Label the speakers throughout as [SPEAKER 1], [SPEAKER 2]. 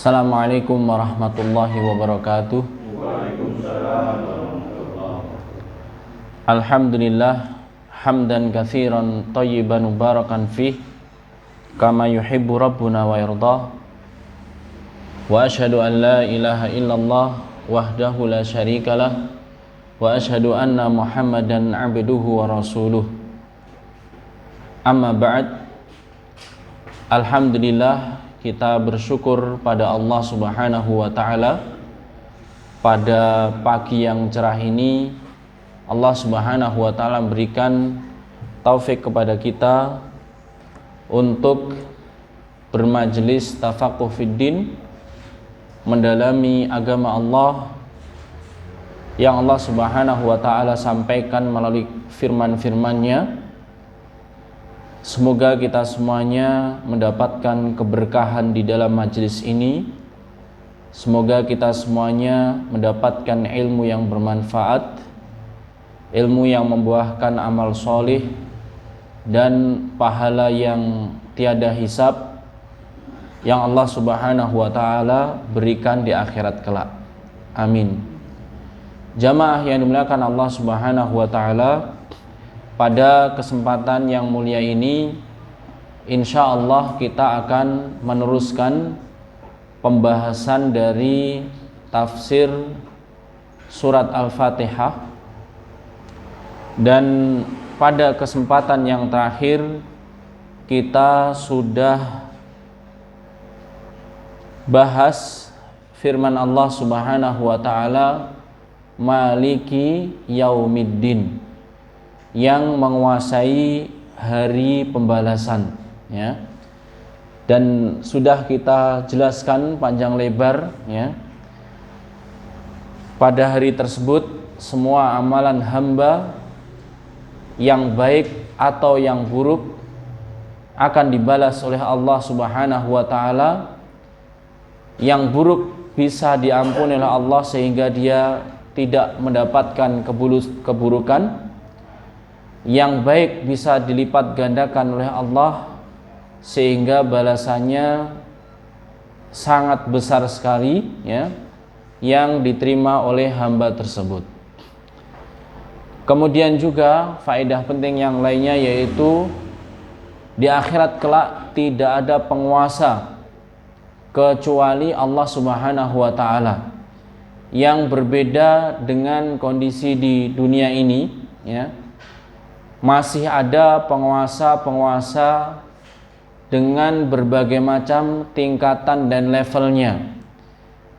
[SPEAKER 1] Assalamualaikum warahmatullahi wabarakatuh.
[SPEAKER 2] Waalaikumsalam warahmatullahi wabarakatuh.
[SPEAKER 1] Alhamdulillah hamdan katsiran thayyiban mubarakan fih kama yuhibbu rabbuna wa yardah. Wa asyhadu an la ilaha illallah wahdahu la syarikalah wa asyhadu anna Muhammadan abduhu wa rasuluh. Amma ba'd. Alhamdulillah, kita bersyukur pada Allah Subhanahu wa ta'ala. Pada pagi yang cerah ini Allah Subhanahu wa ta'ala berikan taufik kepada kita untuk bermajelis tafaqquh fiddin, mendalami agama Allah yang Allah Subhanahu wa ta'ala sampaikan melalui firman-firman-Nya. Semoga kita semuanya mendapatkan keberkahan di dalam majelis ini. Semoga kita semuanya mendapatkan ilmu yang bermanfaat, ilmu yang membuahkan amal solih dan pahala yang tiada hisab yang Allah Subhanahu wa ta'ala berikan di akhirat kelak. Amin. Jamaah yang dimuliakan Allah Subhanahu wa ta'ala, pada kesempatan yang mulia ini insya Allah kita akan meneruskan pembahasan dari tafsir surat Al-Fatihah. Dan pada kesempatan yang terakhir kita sudah bahas firman Allah Subhanahu wa ta'ala, Maliki Yaumiddin, yang menguasai hari pembalasan, ya. Dan sudah kita jelaskan panjang lebar, ya. Pada hari tersebut semua amalan hamba yang baik atau yang buruk akan dibalas oleh Allah Subhanahu wa ta'ala. Yang buruk bisa diampuni oleh Allah sehingga dia tidak mendapatkan keburukan. Yang baik bisa dilipat gandakan oleh Allah sehingga balasannya sangat besar sekali, ya, yang diterima oleh hamba tersebut. Kemudian juga faedah penting yang lainnya yaitu di akhirat kelak tidak ada penguasa kecuali Allah Subhanahu wa ta'ala. Yang berbeda dengan kondisi di dunia ini, ya, masih ada penguasa-penguasa dengan berbagai macam tingkatan dan levelnya,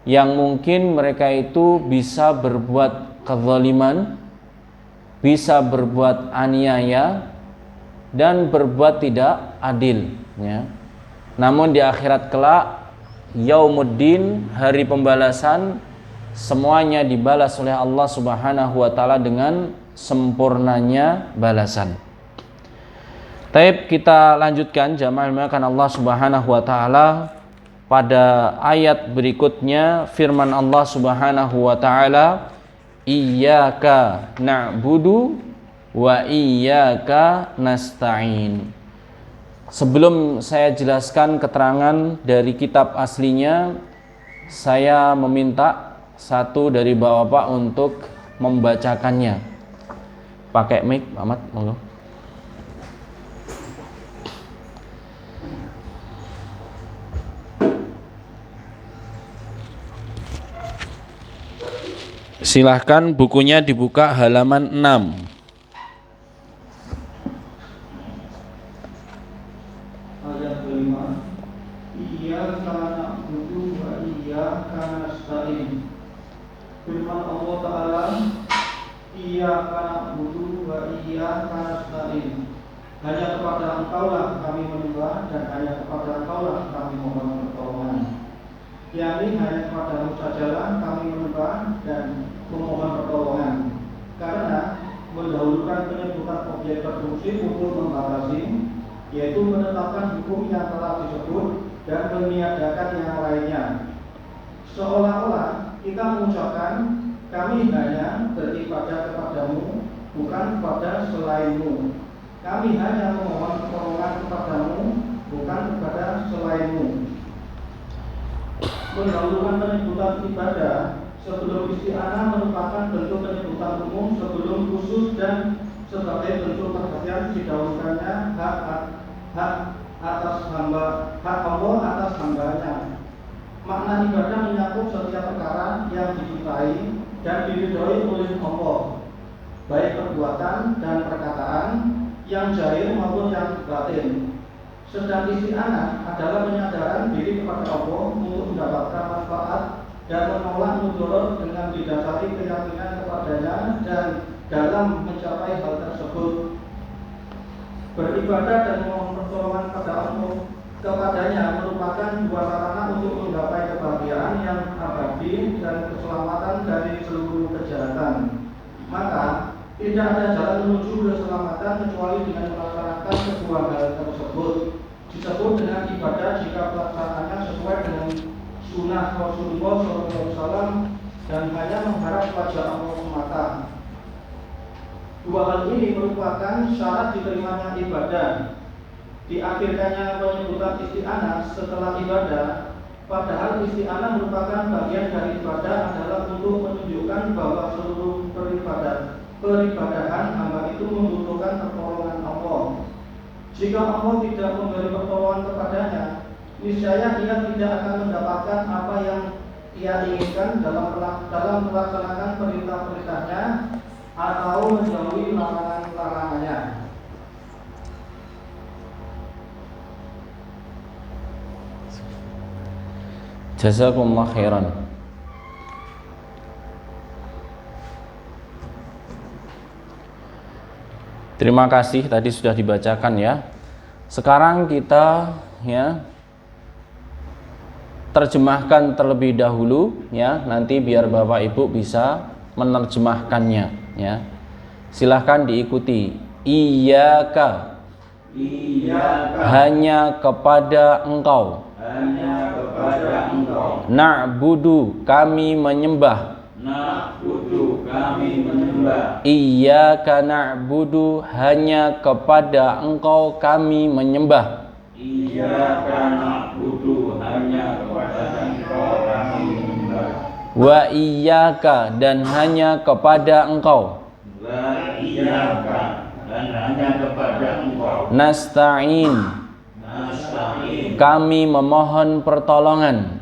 [SPEAKER 1] yang mungkin mereka itu bisa berbuat kezaliman, bisa berbuat aniaya, dan berbuat tidak adil, ya. Namun di akhirat kelak, Yaumuddin, hari pembalasan, semuanya dibalas oleh Allah Subhanahu wa ta'ala dengan sempurnanya balasan. Taib, kita lanjutkan jamaah dimuliakan Allah Subhanahu wa ta'ala. Pada ayat berikutnya firman Allah Subhanahu wa ta'ala, Iyyaka na'budu wa iyyaka nasta'in. Sebelum saya jelaskan keterangan dari kitab aslinya, saya meminta satu dari bapak-bapak untuk membacakannya. Pakai mic, Ahmad, monggo. Silahkan bukunya dibuka halaman 6.
[SPEAKER 2] Ayat kelima, Iyyaka na'budu wa iyyaka nasta'in. Firman Allah Ta'ala, Iyyaka na'budu wa iyyaka nasta'in. Hanya kepada Engkaulah kami menyembah dan hanya kepada Engkaulah kami mohon pertolongan. yakni hanya kepadamu sajalah kami menyembah dan memohon pertolongan. Karena mendahulukan penyebutan objek berfungsi maupun membatasi, yaitu menetapkan hukum yang telah disebut dan meniadakan yang lainnya. Seolah-olah kita mengucapkan kami hanya beribadah kepadamu, bukan kepada selainmu. Kami hanya memohon pertolongan kepadamu, bukan kepada selainmu. penyebutan ibadah sebelum isti'anah merupakan bentuk penyebutan umum sebelum khusus dan sebagai bentuk perhatian didahulukannya hak Allah atas hambanya. Makna ibadah menyakup setiap perkara yang dicintai dan diridhoi oleh Allah, baik perbuatan dan perkataan yang zahir maupun yang batin. Sedang isti'anah adalah penyadaran diri kepada Allah untuk mendapatkan manfaat dan menolak mudarat dengan didasari keyakinan kepadanya dan dalam mencapai hal tersebut. Beribadah dan memohon pertolongan pada Allah kepadanya merupakan dua sarana untuk menggapai kebahagiaan yang abadi dan keselamatan dari seluruh kejahatan. Maka tidak ada jalan menuju keselamatan kecuali dengan melaksanakan kedua hal tersebut. Disebut dengan ibadah jika pelaksanaannya sesuai dengan sunnah Rasulullah SAW dan hanya mengharap wajah Allah semata. Dua hal ini merupakan syarat diterimanya ibadah. Diakhirkannya penyebutan isti'anah setelah ibadah, padahal isti'anah merupakan bagian dari ibadah adalah untuk menunjukkan bahwa seluruh peribadahan hamba itu membutuhkan pertolongan Allah. Jika Allah tidak memberi pertolongan kepadanya, niscaya ia tidak akan mendapatkan apa yang ia inginkan dalam melaksanakan perintah-perintahnya atau menjauhi larangan-larangannya.
[SPEAKER 1] Jazakumullah khairan. Terima kasih, tadi sudah dibacakan ya. Sekarang kita terjemahkan terlebih dahulu ya, nanti biar Bapak Ibu bisa menerjemahkannya ya. Silahkan diikuti. Iyyaka, hanya kepada Engkau. Na'budu, kami menyembah. Iyyaka na'budu, hanya kepada Engkau kami menyembah.
[SPEAKER 3] Iyyaka na'budu, hanya kepada Engkau kami menyembah.
[SPEAKER 1] Wa iyyaka, dan hanya kepada Engkau.
[SPEAKER 3] Wa iyyaka, dan hanya kepada Engkau.
[SPEAKER 1] Nasta'in, kami memohon pertolongan.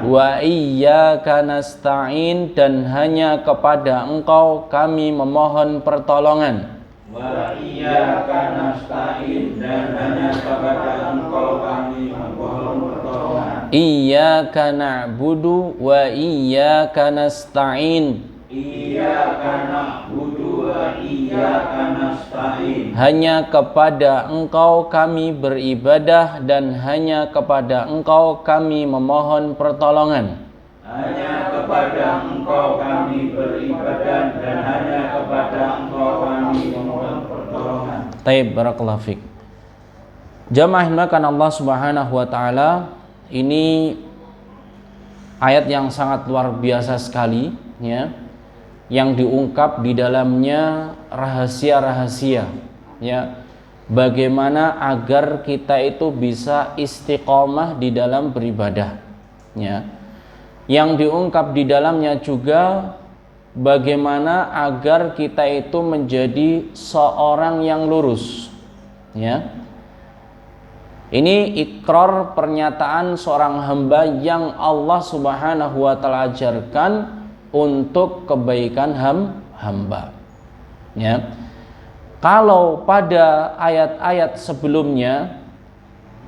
[SPEAKER 1] Wa iyyaka nasta'in, dan hanya kepada Engkau kami memohon pertolongan.
[SPEAKER 3] Wa iyyaka nasta'in, dan hanya kepada Engkau kami memohon pertolongan.
[SPEAKER 1] Iyyaka na'budu wa iyyaka nasta'in.
[SPEAKER 3] Iyyaka na'budu wa iyyaka nasta'in.
[SPEAKER 1] Hanya kepada Engkau kami beribadah dan hanya kepada Engkau kami memohon pertolongan.
[SPEAKER 3] Hanya kepada Engkau kami beribadah dan hanya kepada Engkau kami memohon pertolongan.
[SPEAKER 1] Taib, barakallahu fik. Jamaah dimuliakan Allah Subhanahu wa taala, ini ayat yang sangat luar biasa sekali ya. Yang diungkap di dalamnya rahasia-rahasia ya, bagaimana agar kita itu bisa istiqomah di dalam beribadah ya. Yang diungkap di dalamnya juga bagaimana agar kita itu menjadi seorang yang lurus ya. Ini ikrar, pernyataan seorang hamba yang Allah Subhanahu wa taala ajarkan untuk kebaikan hamba ya. Kalau pada ayat-ayat sebelumnya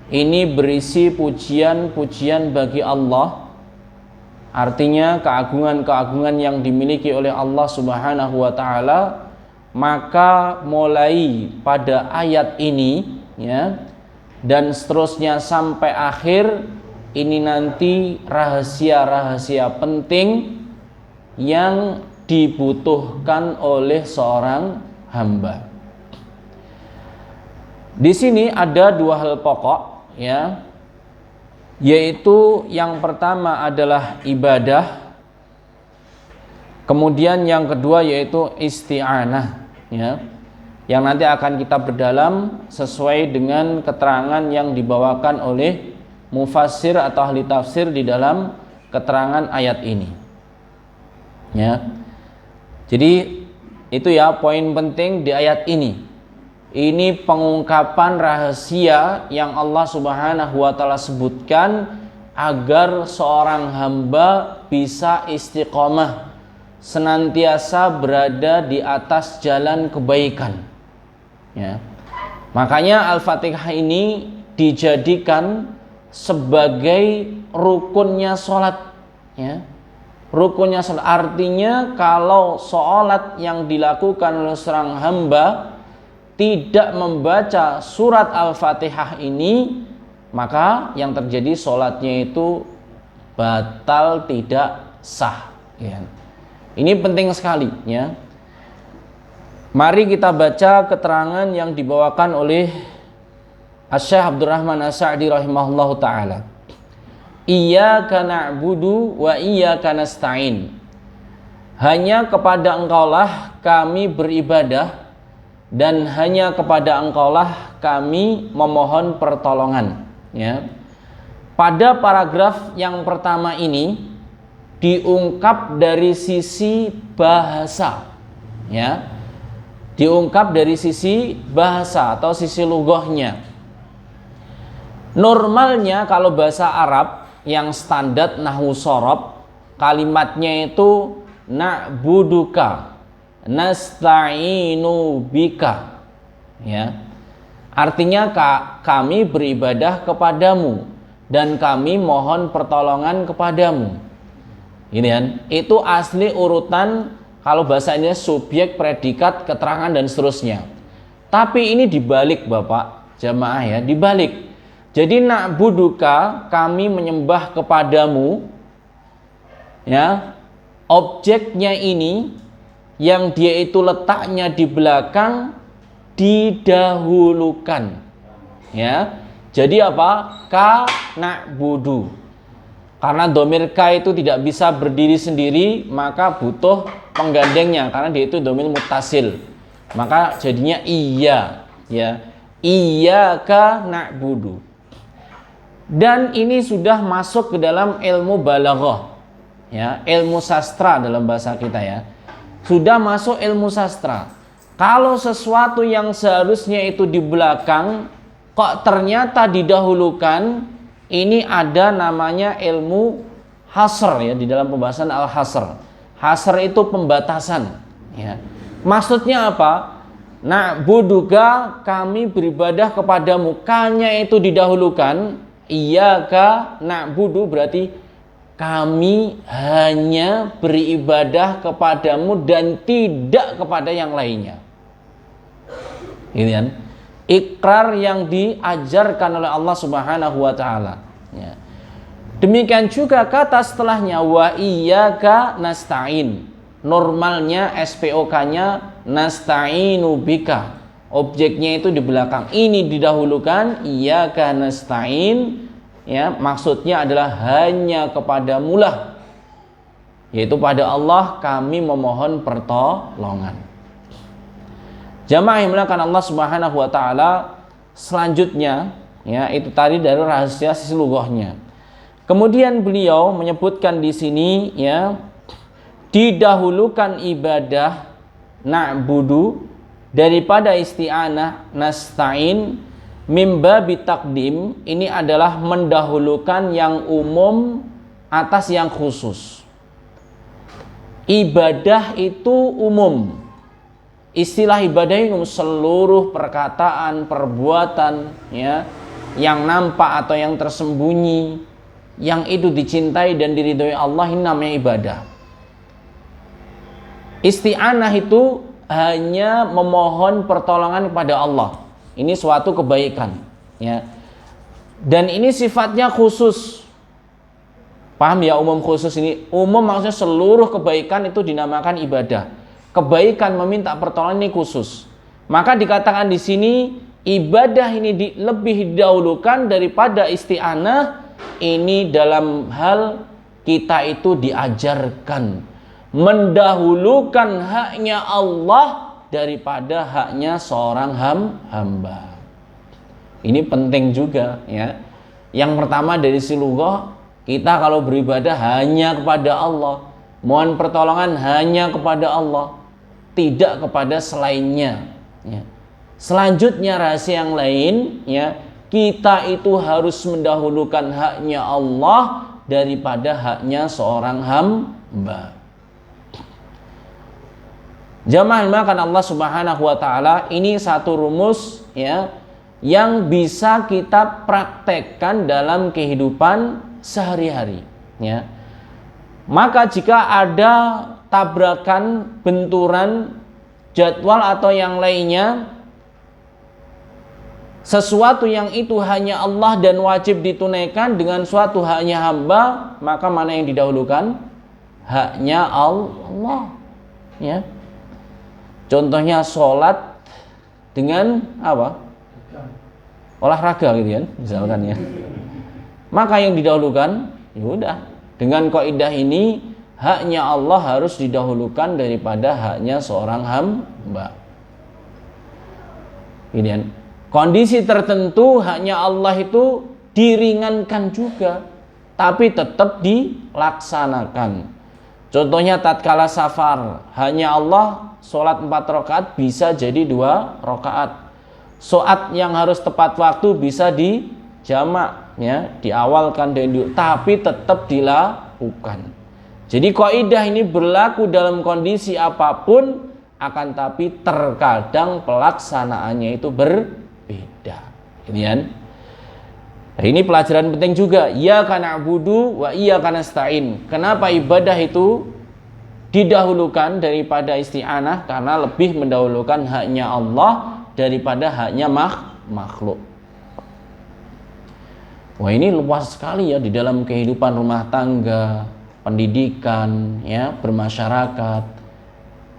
[SPEAKER 1] ini berisi pujian-pujian bagi Allah, artinya keagungan-keagungan yang dimiliki oleh Allah Subhanahu wa taala, maka mulai pada ayat ini ya dan seterusnya sampai akhir ini nanti rahasia-rahasia penting yang dibutuhkan oleh seorang hamba. Di sini ada dua hal pokok ya, yaitu yang pertama adalah ibadah, kemudian yang kedua yaitu isti'anah ya, yang nanti akan kita berdalam sesuai dengan keterangan yang dibawakan oleh mufassir atau ahli tafsir di dalam keterangan ayat ini. Ya. Jadi itu ya poin penting di ayat ini. Ini pengungkapan rahasia yang Allah Subhanahu wa taala sebutkan agar seorang hamba bisa istiqomah, senantiasa berada di atas jalan kebaikan. Ya. Makanya Al-Fatihah ini dijadikan sebagai rukunnya sholat. Ya. Rukunnya sholat artinya kalau sholat yang dilakukan oleh seorang hamba tidak membaca surat Al-Fatihah ini, maka yang terjadi sholatnya itu batal, tidak sah. Ya. Ini penting sekali. Ya. Mari kita baca keterangan yang dibawakan oleh Asy-Syaikh Abdurrahman As-Sa'di rahimahullahu ta'ala. Iyyaka na'budu wa iyyaka nasta'in. Hanya kepada Engkaulah kami beribadah, dan hanya kepada Engkaulah kami memohon pertolongan. Ya. Pada paragraf yang pertama ini diungkap dari sisi bahasa. Ya. Diungkap dari sisi bahasa atau sisi lughahnya. Normalnya kalau bahasa Arab yang standar nahwu shorob, kalimatnya itu na'buduka, nasta'inu bika. Ya. Artinya kami beribadah kepadamu dan kami mohon pertolongan kepadamu. Ini kan, itu asli urutan kalau bahasa ini subjek, predikat, keterangan dan seterusnya. Tapi ini dibalik Bapak, jamaah ya, dibalik. Jadi na'buduka, kami menyembah kepadamu. Ya. Objeknya ini yang dia itu letaknya di belakang didahulukan. Ya. Jadi apa? Ka na'budu. Karena domir ka itu tidak bisa berdiri sendiri, maka butuh penggandengnya karena dia itu domir muttasil. Maka jadinya iya, ya. Iyyaka na'budu. Dan ini sudah masuk ke dalam ilmu balaghah. Ya, ilmu sastra dalam bahasa kita ya. Sudah masuk ilmu sastra. Kalau sesuatu yang seharusnya itu di belakang kok ternyata didahulukan, ini ada namanya ilmu hasr ya, di dalam pembahasan al-hasr. Hasr itu pembatasan ya. Maksudnya apa? Na'buduka, kami beribadah kepadamu, kanya itu didahulukan. Iyyaka na'budu berarti kami hanya beribadah kepadamu dan tidak kepada yang lainnya. Ini kan ikrar yang diajarkan oleh Allah Subhanahu wa taala. Ya. Demikian juga kata setelahnya wa iyyaka nasta'in. Normalnya SPOK-nya nasta'inu bika. Objeknya itu di belakang. Ini didahulukan iyyaka nasta'in. Ya, maksudnya adalah hanya kepadamulah, yaitu pada Allah kami memohon pertolongan. Jamaah yang dimuliakan Allah Subhanahu wa taala, selanjutnya ya itu tadi dari rahasia sisi lughahnya. Kemudian beliau menyebutkan di sini ya didahulukan ibadah na'budu daripada isti'anah nasta'in mimba bitaqdim. Ini adalah mendahulukan yang umum atas yang khusus. Ibadah itu umum. Istilah ibadah itu seluruh perkataan, perbuatan ya, yang nampak atau yang tersembunyi, yang itu dicintai dan diridhoi Allah, ini namanya ibadah. Isti'anah itu hanya memohon pertolongan kepada Allah. Ini suatu kebaikan ya. Dan ini sifatnya khusus. Paham ya, umum khusus ini? Umum maksudnya seluruh kebaikan itu dinamakan ibadah. Kebaikan meminta pertolongan ini khusus. Maka dikatakan di sini ibadah ini lebih didahulukan daripada isti'anah. Ini dalam hal kita itu diajarkan mendahulukan haknya Allah daripada haknya seorang hamba. Ini penting juga ya. Yang pertama dari sisi lughah, kita kalau beribadah hanya kepada Allah, mohon pertolongan hanya kepada Allah, tidak kepada selainnya, ya. Selanjutnya rahasia yang lain, ya, kita itu harus mendahulukan haknya Allah daripada haknya seorang hamba. Jamaah makan Allah Subhanahu wa taala, ini satu rumus, ya, yang bisa kita praktekkan dalam kehidupan sehari-hari, ya. Maka jika ada tabrakan, benturan jadwal atau yang lainnya, sesuatu yang itu hanya Allah dan wajib ditunaikan dengan suatu haknya hamba, maka mana yang didahulukan? Haknya Allah, ya. Contohnya sholat dengan apa? Olahraga gitu kan, misalkan, ya. Maka yang didahulukan, ya udah, dengan kaidah ini haknya Allah harus didahulukan daripada haknya seorang hamba. Ini kan. Kondisi tertentu haknya Allah itu diringankan juga, tapi tetap dilaksanakan. Contohnya tatkala safar, hanya Allah sholat 4 rakaat bisa jadi 2 rakaat. Sholat yang harus tepat waktu bisa dijamak, ya, diawalkan dan tapi tetap dilakukan. Jadi kaidah ini berlaku dalam kondisi apapun, akan tapi terkadang pelaksanaannya itu berbeda. Ini kan. Nah, ini pelajaran penting juga. Iyyaka na'budu wa iyyaka nasta'in. Kenapa ibadah itu didahulukan daripada isti'anah? Karena lebih mendahulukan haknya Allah daripada haknya makhluk. Wah, ini luas sekali, ya, di dalam kehidupan rumah tangga, pendidikan, ya, bermasyarakat.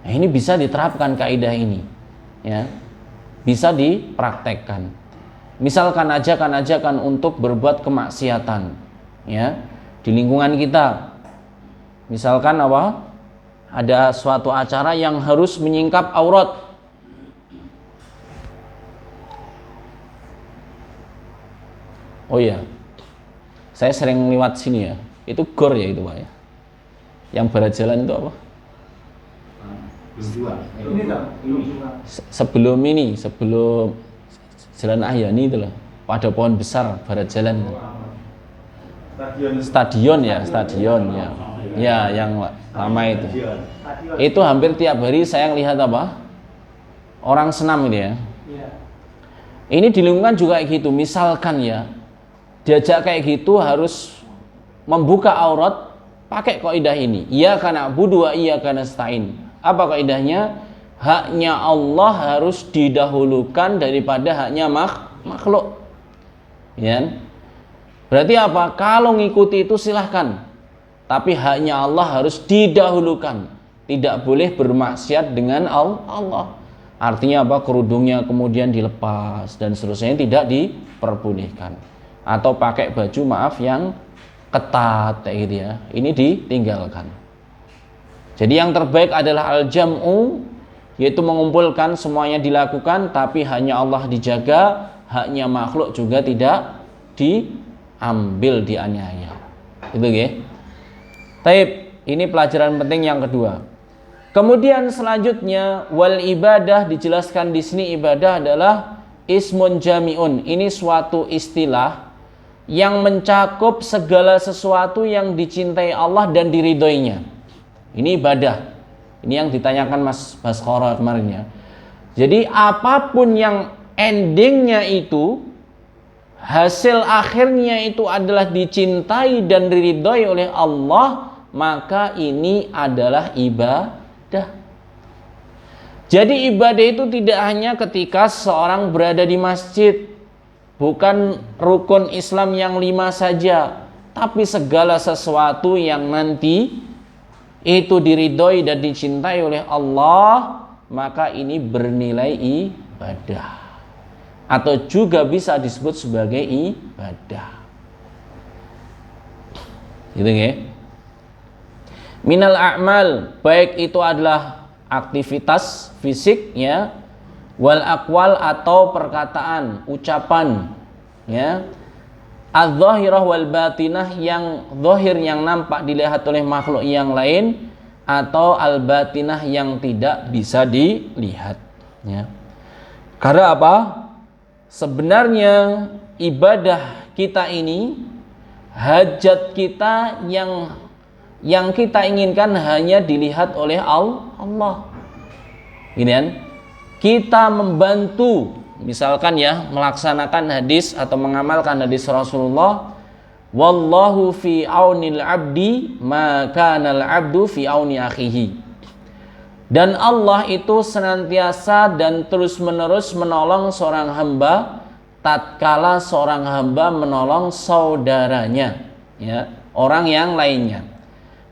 [SPEAKER 1] Nah, ini bisa diterapkan kaidah ini, ya. Bisa dipraktekkan. Misalkan ajakan untuk berbuat kemaksiatan, ya, di lingkungan kita. Misalkan apa? Ada suatu acara yang harus menyingkap aurat. Oh iya, saya sering lewat sini, ya. Itu gor, ya, itu Pak, ya. Yang barat jalan itu apa? Sebelum Jalan Ahyani itu loh, pada pohon besar barat jalan. Stadion, ya, ya, yang lama itu. Itu hampir tiap hari saya lihat apa? Orang senam ini, ya. Ini di lingkungan juga kayak gitu. Misalkan, ya, diajak kayak gitu harus membuka aurat pakai kaidah ini. Iyyaka na'budu wa iyyaka nasta'in. Apa kaidahnya? Haknya Allah harus didahulukan daripada haknya makhluk. Ya. Berarti apa? Kalau ngikuti itu silahkan, tapi haknya Allah harus didahulukan. Tidak boleh bermaksiat dengan Allah. Artinya apa? Kerudungnya kemudian dilepas dan seterusnya, tidak diperbolehkan. Atau pakai baju, maaf, yang ketat kayak gitu, ya. Ini ditinggalkan. Jadi yang terbaik adalah al-jam'u, yaitu mengumpulkan semuanya dilakukan, tapi hanya Allah dijaga, haknya makhluk juga tidak diambil, dianiaya. Itu, ya. Taib, ini pelajaran penting yang kedua. Kemudian selanjutnya, wal ibadah, dijelaskan di sini ibadah adalah ismun jami'un. Ini suatu istilah yang mencakup segala sesuatu yang dicintai Allah dan diridhoinya. Ini ibadah. Ini yang ditanyakan Mas Baskoro kemarin, ya. Jadi apapun yang endingnya itu, hasil akhirnya itu adalah dicintai dan diridhoi oleh Allah, maka ini adalah ibadah. Jadi ibadah itu tidak hanya ketika seorang berada di masjid, bukan rukun Islam yang 5 saja, tapi segala sesuatu yang nanti itu diridhoi dan dicintai oleh Allah, maka ini bernilai ibadah, atau juga bisa disebut sebagai ibadah. Gitu, ya. Minal a'mal, baik itu adalah aktivitas fisik, ya, wal aqwal atau perkataan, ucapan, ya. adz-dzahirah wal batinah, yang zahir yang nampak dilihat oleh makhluk yang lain, atau al-batinah yang tidak bisa dilihat, ya. Karena apa? Sebenarnya ibadah kita ini, hajat kita yang kita inginkan hanya dilihat oleh Allah. Gini kan? Kita membantu, misalkan ya, melaksanakan hadis atau mengamalkan hadis Rasulullah, wallahu fi aunil abdi ma kanal abdu fi auni akhihi. Dan Allah itu senantiasa dan terus-menerus menolong seorang hamba tatkala seorang hamba menolong saudaranya, ya, orang yang lainnya.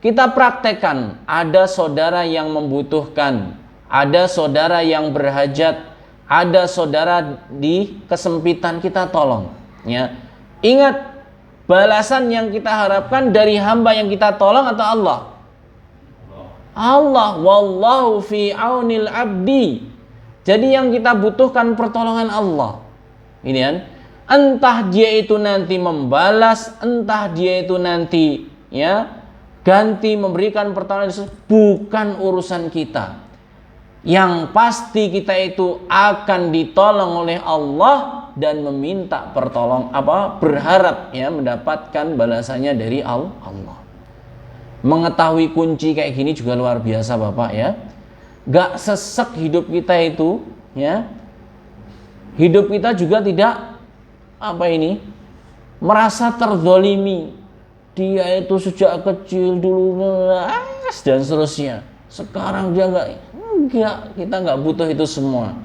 [SPEAKER 1] Kita praktekkan, ada saudara yang membutuhkan, ada saudara yang berhajat, ada saudara di kesempitan, kita tolong, ya. Ingat, balasan yang kita harapkan dari hamba yang kita tolong atau Allah? Allah, wallahu fi aunil abdi. Jadi yang kita butuhkan pertolongan Allah. Ini kan, entah dia itu nanti membalas, entah dia itu nanti, ya, ganti memberikan pertolongan, bukan urusan kita. Yang pasti kita itu akan ditolong oleh Allah dan meminta berharap, ya, mendapatkan balasannya dari Allah. Mengetahui kunci kayak gini juga luar biasa, Bapak, ya. Gak sesek hidup kita itu, ya. Hidup kita juga tidak merasa terzolimi. Dia itu sejak kecil dulu dan seterusnya. Sekarang dia enggak, kita nggak butuh itu semua.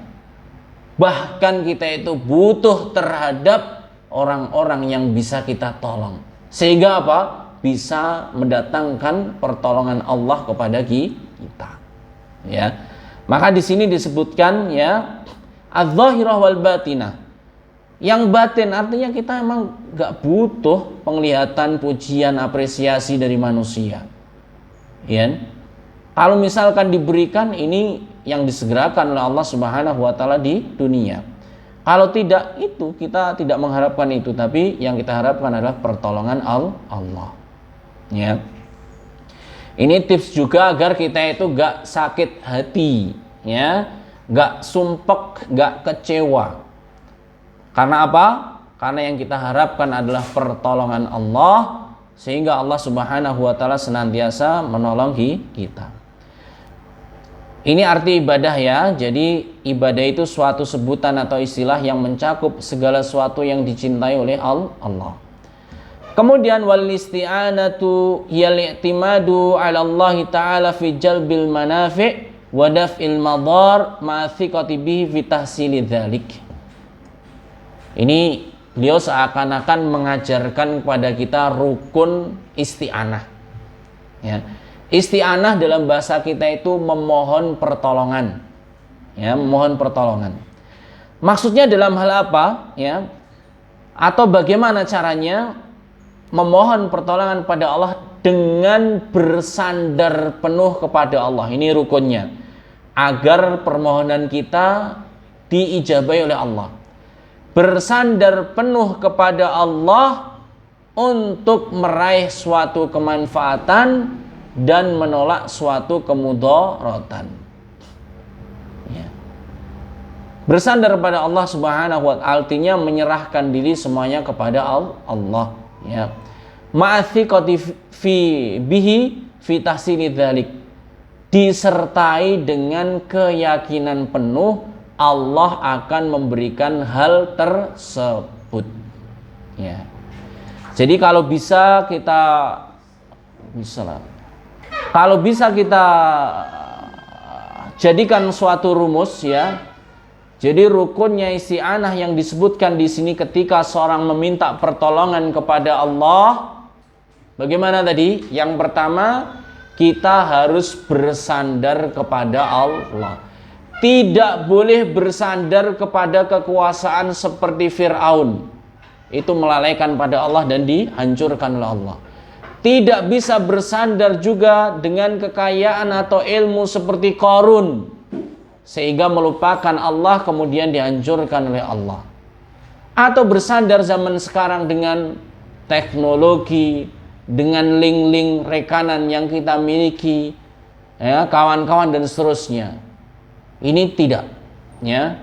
[SPEAKER 1] Bahkan kita itu butuh terhadap orang-orang yang bisa kita tolong. Sehingga apa? Bisa mendatangkan pertolongan Allah kepada kita. Ya. Maka di sini disebutkan, ya, adz-dzahirah wal batinah. Yang batin artinya kita emang nggak butuh penglihatan, pujian, apresiasi dari manusia. Ya. Kalau misalkan diberikan, ini yang disegerakan oleh Allah Subhanahu wa taala di dunia. Kalau tidak, itu kita tidak mengharapkan itu, tapi yang kita harapkan adalah pertolongan Allah. Ya. Ini tips juga agar kita itu gak sakit hati, ya, gak sumpek, gak kecewa. Karena apa? Karena yang kita harapkan adalah pertolongan Allah, sehingga Allah Subhanahu wa taala senantiasa menolong kita. Ini arti ibadah, ya. Jadi ibadah itu suatu sebutan atau istilah yang mencakup segala sesuatu yang dicintai oleh Allah. Kemudian wal isti'anatu yal i'timadu 'ala Allah taala fi jalbil manafi' wa daf'il madar ma thiqati bihi fi tahsili dzalik. Ini beliau seakan-akan mengajarkan kepada kita rukun isti'anah. Ya. Isti'anah dalam bahasa kita itu memohon pertolongan. Ya, memohon pertolongan. Maksudnya dalam hal apa, ya? Atau bagaimana caranya memohon pertolongan pada Allah dengan bersandar penuh kepada Allah. Ini rukunnya. Agar permohonan kita diijabahi oleh Allah. Bersandar penuh kepada Allah untuk meraih suatu kemanfaatan dan menolak suatu kemudaratan. Ya. Bersandar kepada Allah Subhanahu wa ta'ala artinya menyerahkan diri semuanya kepada Allah. Ya. Ma'athiqati fi bihi fi tahsili dzalik, disertai dengan keyakinan penuh Allah akan memberikan hal tersebut. Ya. Jadi kalau bisa kita jadikan suatu rumus, ya. Jadi rukunnya isti'anah yang disebutkan di sini ketika seorang meminta pertolongan kepada Allah, bagaimana tadi? Yang pertama, kita harus bersandar kepada Allah. Tidak boleh bersandar kepada kekuasaan seperti Fir'aun. Itu melalaikan pada Allah dan dihancurkan oleh Allah. Tidak bisa bersandar juga dengan kekayaan atau ilmu seperti Qarun, sehingga melupakan Allah kemudian dihancurkan oleh Allah. atau bersandar zaman sekarang dengan teknologi, dengan link-link rekanan yang kita miliki, ya, kawan-kawan dan seterusnya. Ini tidak, ya.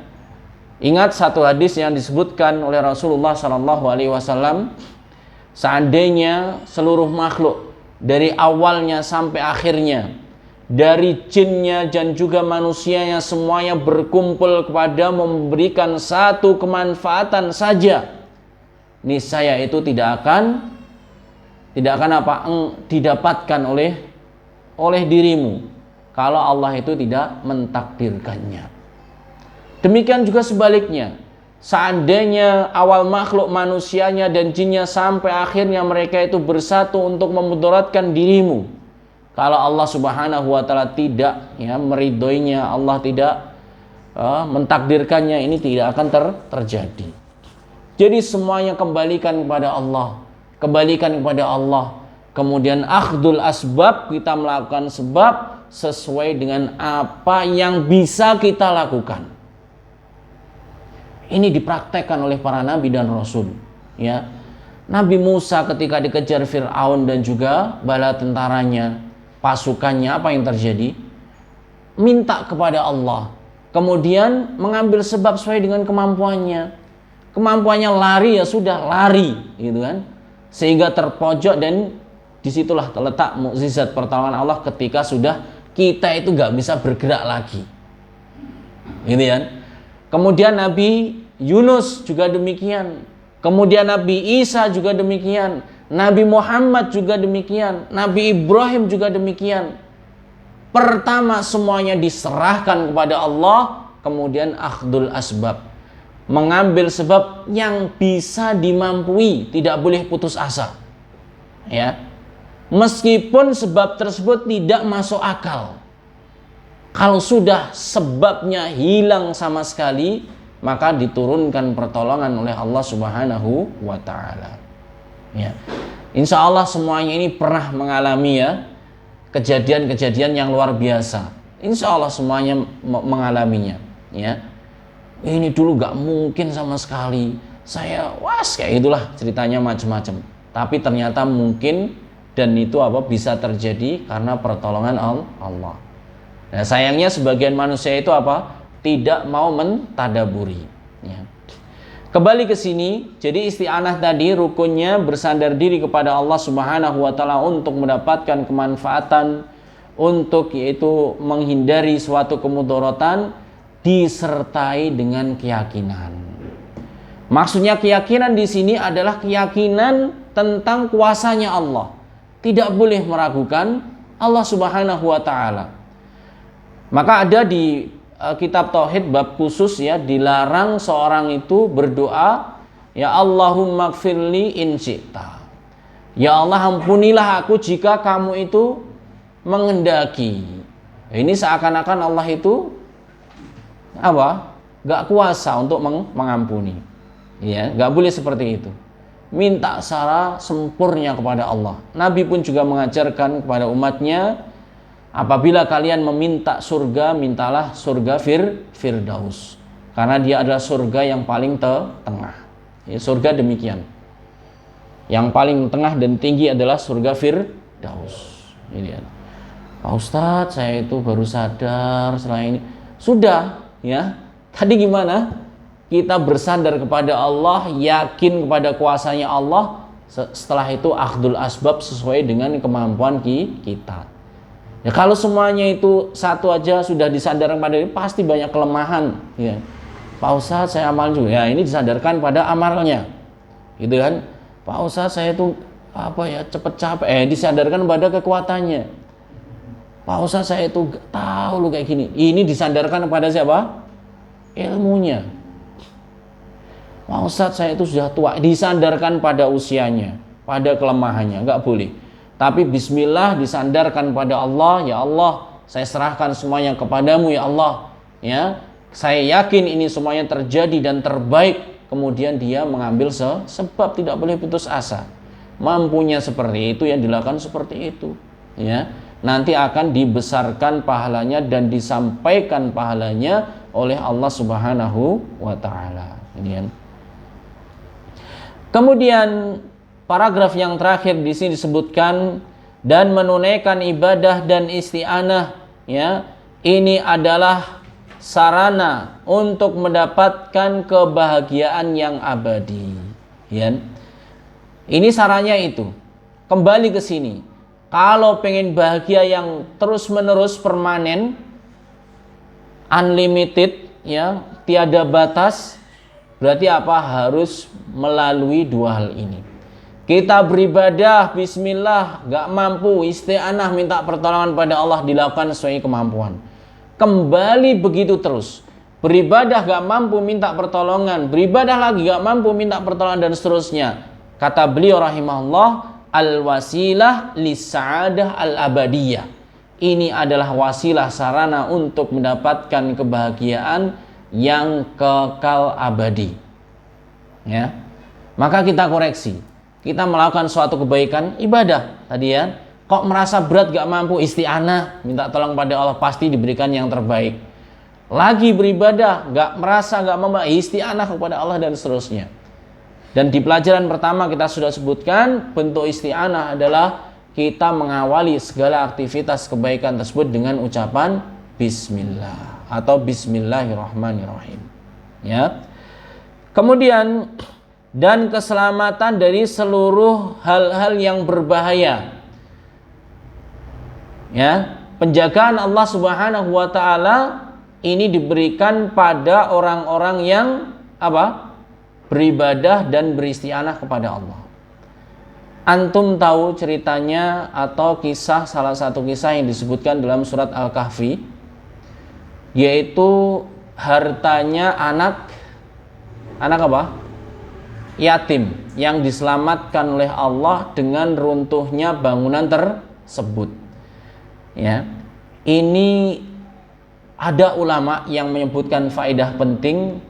[SPEAKER 1] Ingat satu hadis yang disebutkan oleh Rasulullah SAW, seandainya seluruh makhluk dari awalnya sampai akhirnya, dari jinnya dan juga manusianya, semuanya berkumpul kepada memberikan satu kemanfaatan saja, niscaya itu tidak akan didapatkan oleh dirimu kalau Allah itu tidak mentakdirkannya. Demikian juga sebaliknya, seandainya awal makhluk manusianya dan jinnya sampai akhirnya mereka itu bersatu untuk memudaratkan dirimu, kalau Allah Subhanahu wa taala tidak, ya, meridhoinya, Allah tidak mentakdirkannya, ini tidak akan terjadi. Jadi semuanya kembalikan kepada Allah, kembalikan kepada Allah. Kemudian akhdul asbab, kita melakukan sebab sesuai dengan apa yang bisa kita lakukan. Ini dipraktekkan oleh para nabi dan rasul, ya. Nabi Musa ketika dikejar Fir'aun dan juga bala tentaranya, pasukannya, apa yang terjadi? Minta kepada Allah, kemudian mengambil sebab sesuai dengan kemampuannya. Kemampuannya lari, ya sudah lari, gitu kan, sehingga terpojok, dan disitulah terletak mukjizat pertolongan Allah ketika sudah kita itu nggak bisa bergerak lagi, gitu kan. Kemudian Nabi Yunus juga demikian, kemudian Nabi Isa juga demikian, Nabi Muhammad juga demikian, Nabi Ibrahim juga demikian. Pertama semuanya diserahkan kepada Allah, kemudian akhdul asbab, mengambil sebab yang bisa dimampui, tidak boleh putus asa, ya. Meskipun sebab tersebut tidak masuk akal, kalau sudah sebabnya hilang sama sekali, maka diturunkan pertolongan oleh Allah Subhanahu wa taala. Ya. Insya Allah semuanya ini pernah mengalami, ya, kejadian-kejadian yang luar biasa. Insya Allah semuanya mengalaminya, ya. Ini dulu gak mungkin sama sekali, saya kayak itulah ceritanya macam-macam. Tapi ternyata mungkin, dan itu bisa terjadi karena pertolongan Allah. Nah, sayangnya sebagian manusia itu tidak mau mentadaburi, ya. Kembali ke sini, jadi isti'anah tadi rukunnya bersandar diri kepada Allah Subhanahu wa taala untuk mendapatkan kemanfaatan, untuk yaitu menghindari suatu kemudaratan, disertai dengan keyakinan. Maksudnya keyakinan di sini adalah keyakinan tentang kuasanya Allah. Tidak boleh meragukan Allah Subhanahu wa taala. Maka ada di kitab tauhid bab khusus, ya, dilarang seorang itu berdoa, ya Allahumma gfirli in syi'ta, ya Allah ampunilah aku jika kamu itu menghendaki. Ini seakan-akan Allah itu gak kuasa untuk mengampuni, ya. Gak boleh seperti itu. Minta secara sempurna kepada Allah. Nabi pun juga mengajarkan kepada umatnya, apabila kalian meminta surga, mintalah surga Firdaus, karena dia adalah surga yang paling tengah, ya, surga demikian. Yang paling tengah dan tinggi adalah surga Firdaus. Ini ya. Pak Ustadz, saya itu baru sadar setelah ini. Sudah, ya. Tadi gimana? Kita bersandar kepada Allah, yakin kepada kuasanya Allah. Setelah itu akhdul asbab sesuai dengan kemampuan kita. Ya, kalau semuanya itu satu aja sudah disandarkan pada ini, pasti banyak kelemahan, ya. Pak Ustadz, saya amal juga. Ya, ini disandarkan pada amalnya, gitu kan. Pak Ustadz, saya itu cepet capek. Disandarkan pada kekuatannya. Pak Ustadz, saya itu tahu lu kayak gini. Ini disandarkan pada siapa? Ilmunya. Pak Ustadz, saya itu sudah tua. Disandarkan pada usianya, pada kelemahannya. Enggak boleh. Tapi bismillah disandarkan pada Allah. Ya Allah, saya serahkan semuanya kepadamu, ya Allah, ya. Saya yakin ini semuanya terjadi dan terbaik. Kemudian dia mengambil sebab, tidak boleh putus asa. Mampunya seperti itu, yang dilakukan seperti itu, ya. Nanti akan dibesarkan pahalanya dan disampaikan pahalanya oleh Allah Subhanahu wa taala. Ini kan. Kemudian paragraf yang terakhir di sini disebutkan dan menunaikan ibadah dan isti'anah, ya. Ini adalah sarana untuk mendapatkan kebahagiaan yang abadi, ya. Ini sarannya itu. Kembali ke sini. Kalau pengen bahagia yang terus-menerus permanen, unlimited, ya, tiada batas, berarti apa? Harus melalui dua hal ini. Kita beribadah, bismillah, gak mampu, isti'anah, minta pertolongan pada Allah, dilakukan sesuai kemampuan. Kembali begitu terus. Beribadah gak mampu, minta pertolongan. Beribadah lagi gak mampu, minta pertolongan, dan seterusnya. Kata beliau rahimahullah, al-wasilah lis-sa'adah al-abadiyah. Ini adalah wasilah sarana untuk mendapatkan kebahagiaan yang kekal abadi. Ya. Maka kita koreksi. Kita melakukan suatu kebaikan, ibadah tadi, ya. Kok merasa berat gak mampu, isti'anah, minta tolong pada Allah, pasti diberikan yang terbaik. Lagi beribadah, gak merasa gak mampu, isti'anah kepada Allah, dan seterusnya. Dan di pelajaran pertama kita sudah sebutkan, bentuk isti'anah adalah kita mengawali segala aktivitas kebaikan tersebut dengan ucapan bismillah atau bismillahirrahmanirrahim, ya. Kemudian, dan keselamatan dari seluruh hal-hal yang berbahaya, ya. Penjagaan Allah Subhanahu wa taala ini diberikan pada orang-orang yang apa? Beribadah dan beristi'anah kepada Allah. Antum tahu ceritanya atau kisah, salah satu kisah yang disebutkan dalam surat Al-Kahfi, yaitu hartanya anak apa? Yatim yang diselamatkan oleh Allah dengan runtuhnya bangunan tersebut. Ya. Ini ada ulama yang menyebutkan faedah penting,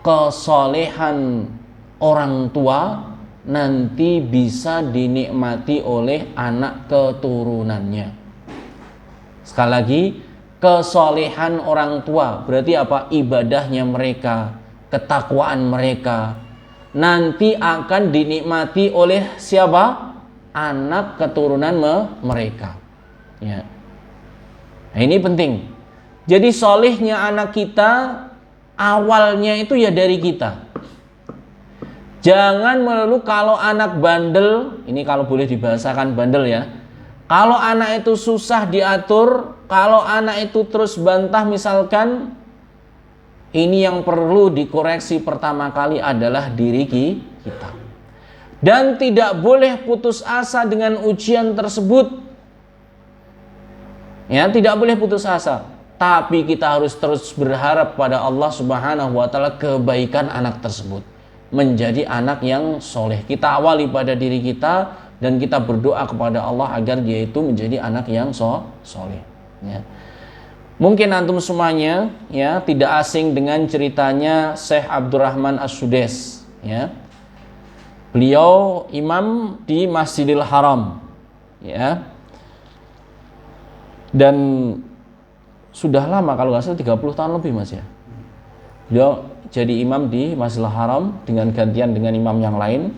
[SPEAKER 1] kesolehan orang tua nanti bisa dinikmati oleh anak keturunannya. Sekali lagi, kesolehan orang tua berarti apa? Ibadahnya mereka, ketakwaan mereka nanti akan dinikmati oleh siapa? Anak keturunan mereka, ya. Nah, ini penting. Jadi solehnya anak kita awalnya itu ya dari kita. Jangan melulu kalau anak bandel, ini kalau boleh dibahasakan bandel, ya. Kalau anak itu susah diatur, kalau anak itu terus bantah misalkan, ini yang perlu dikoreksi pertama kali adalah diri kita. Dan tidak boleh putus asa dengan ujian tersebut. Ya, tidak boleh putus asa. Tapi kita harus terus berharap pada Allah Subhanahu wa taala kebaikan anak tersebut, menjadi anak yang soleh. Kita awali pada diri kita dan kita berdoa kepada Allah agar dia itu menjadi anak yang soleh, ya. Mungkin antum semuanya, ya, tidak asing dengan ceritanya Syekh Abdurrahman As-Sudais, ya. Beliau imam di Masjidil Haram, ya. Dan sudah lama, kalau nggak salah 30 tahun lebih, Mas, ya. Beliau jadi imam di Masjidil Haram dengan gantian dengan imam yang lain.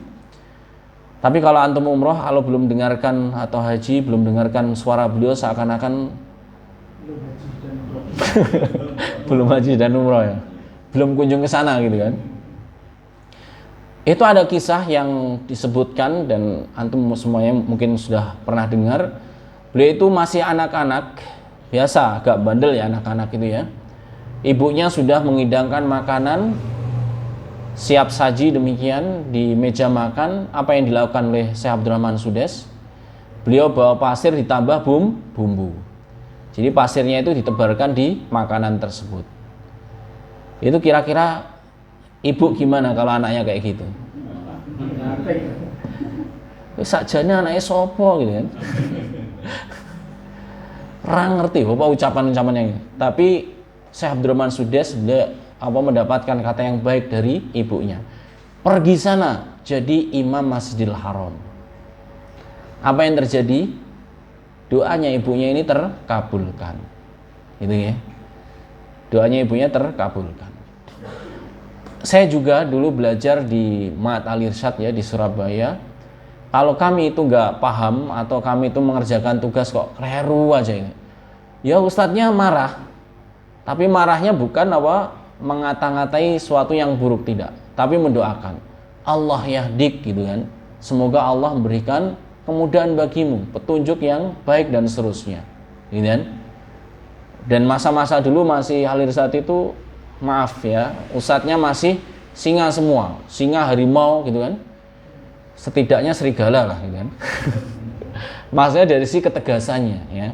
[SPEAKER 1] Tapi kalau antum umroh, kalau belum dengarkan atau haji, belum dengarkan suara beliau, seakan-akan belum haji dan umroh, ya. Belum kunjung ke sana gitu kan. Itu ada kisah yang disebutkan dan antum semuanya mungkin sudah pernah dengar. Beliau itu masih anak-anak, biasa agak bandel ya anak-anak itu, ya. Ibunya sudah mengidangkan makanan, siap saji demikian di meja makan. Apa yang dilakukan oleh Syekh Abdurrahman Sudais? Beliau bawa pasir ditambah bumbu. Jadi pasirnya itu ditebarkan di makanan tersebut. Itu kira-kira ibu gimana kalau anaknya kayak gitu? Sakjane anaknya sopo gitu kan. Orang ngerti apa ucapan-ucapannya. Tapi Syekh Abdurrahman Sudais mendapatkan kata yang baik dari ibunya. Pergi sana jadi imam Masjidil Haram. Apa yang terjadi? Doanya ibunya ini terkabulkan. Gitu ya. Doanya ibunya terkabulkan. Saya juga dulu belajar di Ma'had Al-Irsyad ya di Surabaya. Kalau kami itu nggak paham atau kami itu mengerjakan tugas kok keliru aja ini, ya ustadznya marah. Tapi marahnya bukan mengata-ngatai suatu yang buruk, tidak, tapi mendoakan Allah yahdik gitu kan. Semoga Allah memberikan kemudahan bagimu, petunjuk yang baik dan seterusnya, gitu kan. Dan masa-masa dulu masih Al-Irsyad itu, maaf ya, ustadznya masih singa semua, singa, harimau gitu kan. Setidaknya serigala lah gitu kan. Maksudnya dari si ketegasannya ya.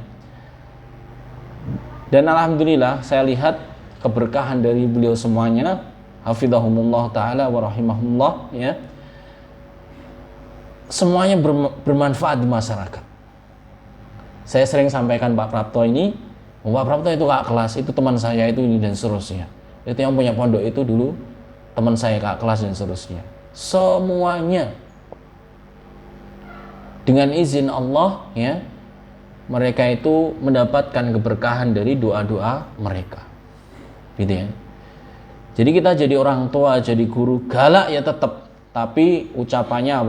[SPEAKER 1] Dan alhamdulillah saya lihat keberkahan dari beliau semuanya, hafizahumullah taala wa rahimahullah ya. Semuanya bermanfaat di masyarakat. Saya sering sampaikan Pak Prapto ini, Pak Prapto itu kakak kelas, itu teman saya itu ini dan seterusnya. Itu yang punya pondok itu dulu teman saya kakak kelas dan seterusnya. Semuanya dengan izin Allah ya, mereka itu mendapatkan keberkahan dari doa-doa mereka, gitu ya. Jadi kita jadi orang tua, jadi guru, galak ya tetap, tapi ucapannya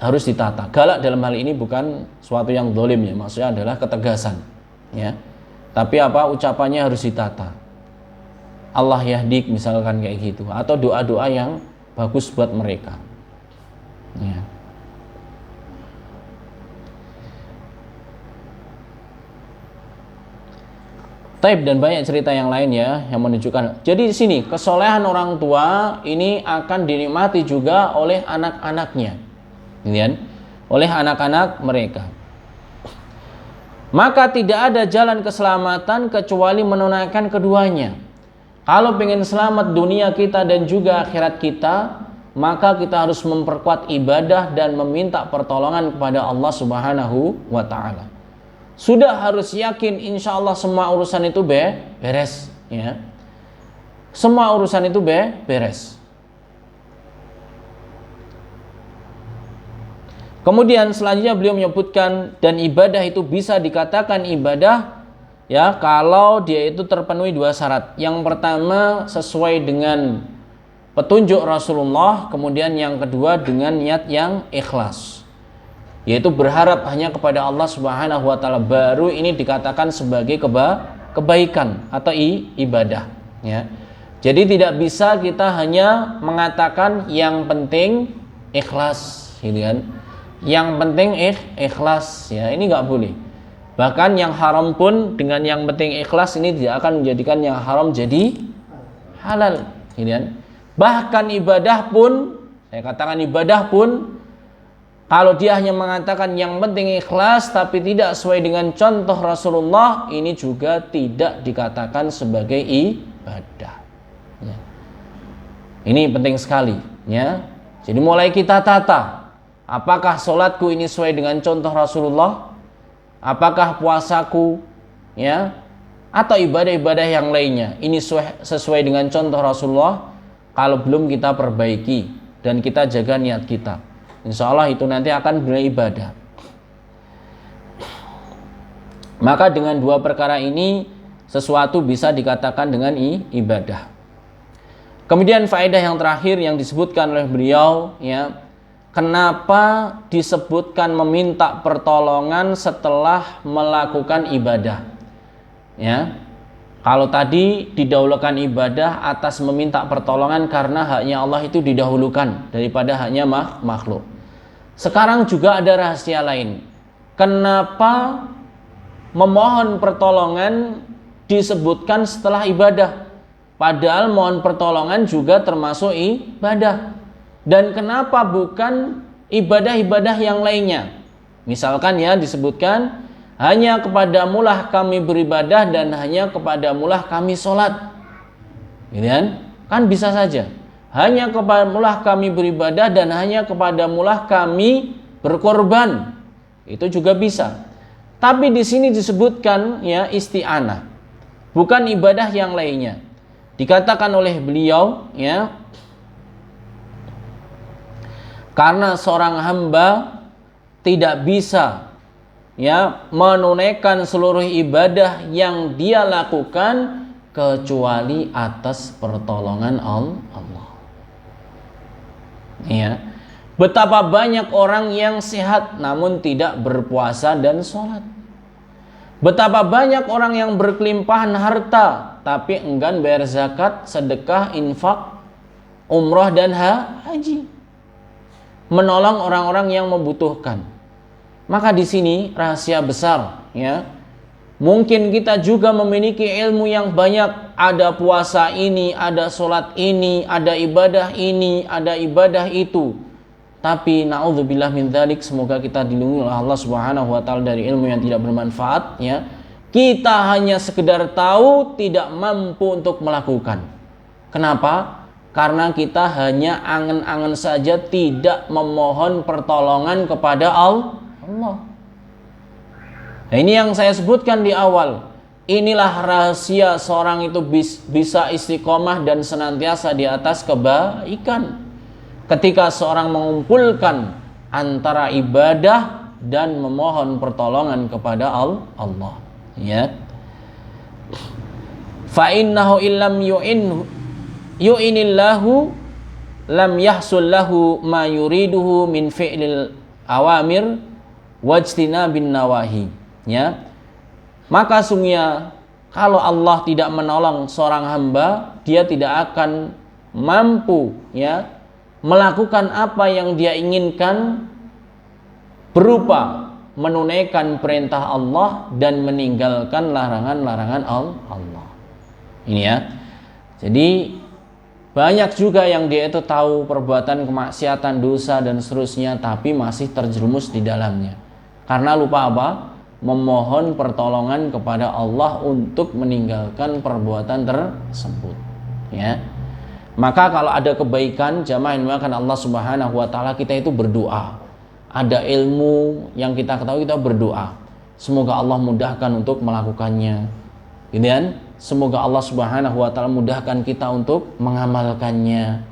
[SPEAKER 1] harus ditata. Galak dalam hal ini bukan suatu yang zalim ya, maksudnya adalah ketegasan ya. Tapi ucapannya harus ditata. Allah yahdik misalkan kayak gitu, atau doa-doa yang bagus buat mereka ya. Taib, dan banyak cerita yang lain ya yang menunjukkan. Jadi di sini kesolehan orang tua ini akan dinikmati juga oleh anak-anaknya, gitu, oleh anak-anak mereka. Maka tidak ada jalan keselamatan kecuali menunaikan keduanya. Kalau pengen selamat dunia kita dan juga akhirat kita, maka kita harus memperkuat ibadah dan meminta pertolongan kepada Allah Subhanahu wa Ta'ala. Sudah harus yakin insya Allah semua urusan itu beres ya. Semua urusan itu beres. Kemudian selanjutnya beliau menyebutkan, dan ibadah itu bisa dikatakan ibadah ya kalau dia itu terpenuhi dua syarat. Yang pertama sesuai dengan petunjuk Rasulullah, kemudian yang kedua dengan niat yang ikhlas, yaitu berharap hanya kepada Allah Subhanahu wa Ta'ala, baru ini dikatakan sebagai kebaikan atau ibadah ya. Jadi tidak bisa kita hanya mengatakan yang penting ikhlas gitu kan. Yang penting ikhlas ya, ini nggak boleh. Bahkan yang haram pun dengan yang penting ikhlas ini tidak akan menjadikan yang haram jadi halal gitu kan. Bahkan ibadah pun, saya katakan ibadah pun, kalau dia hanya mengatakan yang penting ikhlas tapi tidak sesuai dengan contoh Rasulullah, ini juga tidak dikatakan sebagai ibadah ya. Ini penting sekali ya. Jadi mulai kita tata, apakah sholatku ini sesuai dengan contoh Rasulullah, apakah puasaku ya, atau ibadah-ibadah yang lainnya ini sesuai dengan contoh Rasulullah. Kalau belum, kita perbaiki dan kita jaga niat kita, insya Allah itu nanti akan beribadah. Maka dengan dua perkara ini sesuatu bisa dikatakan dengan ibadah. Kemudian faedah yang terakhir yang disebutkan oleh beliau ya, kenapa disebutkan meminta pertolongan setelah melakukan ibadah ya. Kalau tadi didahulukan ibadah atas meminta pertolongan karena haknya Allah itu didahulukan daripada haknya makhluk. Sekarang juga ada rahasia lain. Kenapa memohon pertolongan disebutkan setelah ibadah? Padahal mohon pertolongan juga termasuk ibadah. Dan kenapa bukan ibadah-ibadah yang lainnya? Misalkan ya disebutkan, hanya kepadamulah kami beribadah dan hanya kepadamulah kami sholat, gitu kan bisa saja. Hanya kepadamulah kami beribadah dan hanya kepadamulah kami berkorban, itu juga bisa. Tapi di sini disebutkan ya isti'anah, bukan ibadah yang lainnya. Dikatakan oleh beliau ya, karena seorang hamba tidak bisa ya menunaikan seluruh ibadah yang dia lakukan kecuali atas pertolongan Allah. Ya. Betapa banyak orang yang sehat namun tidak berpuasa dan sholat. Betapa banyak orang yang berkelimpahan harta tapi enggan bayar zakat, sedekah, infak, umroh dan haji. Menolong orang-orang yang membutuhkan. Maka di sini rahasia besar, ya. Mungkin kita juga memiliki ilmu yang banyak, ada puasa ini, ada sholat ini, ada ibadah ini, ada ibadah itu. Tapi na'udzubillah min dzalik, semoga kita dilindungi oleh Allah Subhanahu wa taala dari ilmu yang tidak bermanfaat, ya. Kita hanya sekedar tahu, tidak mampu untuk melakukan. Kenapa? Karena kita hanya angan-angan saja, tidak memohon pertolongan kepada Allah. Nah, ini yang saya sebutkan di awal. Inilah rahasia seorang itu bisa istiqomah dan senantiasa di atas kebaikan. Ketika seorang mengumpulkan antara ibadah dan memohon pertolongan kepada Allah, ya. Fa innahu illam yu'inillahu lam yahsul lahu ma yuriduhu min fi'lil awamir wajtinabin nawahi, ya. Maka sungguhnya kalau Allah tidak menolong seorang hamba, dia tidak akan mampu, ya, melakukan apa yang dia inginkan berupa menunaikan perintah Allah dan meninggalkan larangan-larangan Allah. Ini, ya. Jadi banyak juga yang dia itu tahu perbuatan kemaksiatan, dosa dan seterusnya, tapi masih terjerumus di dalamnya. Karena lupa apa? Memohon pertolongan kepada Allah untuk meninggalkan perbuatan tersebut, ya. Maka kalau ada kebaikan, jamaah yang dimuliakan Allah Subhanahu wa taala, kita itu berdoa. Ada ilmu yang kita ketahui, kita berdoa. Semoga Allah mudahkan untuk melakukannya. Kemudian semoga Allah Subhanahu wa taala mudahkan kita untuk mengamalkannya.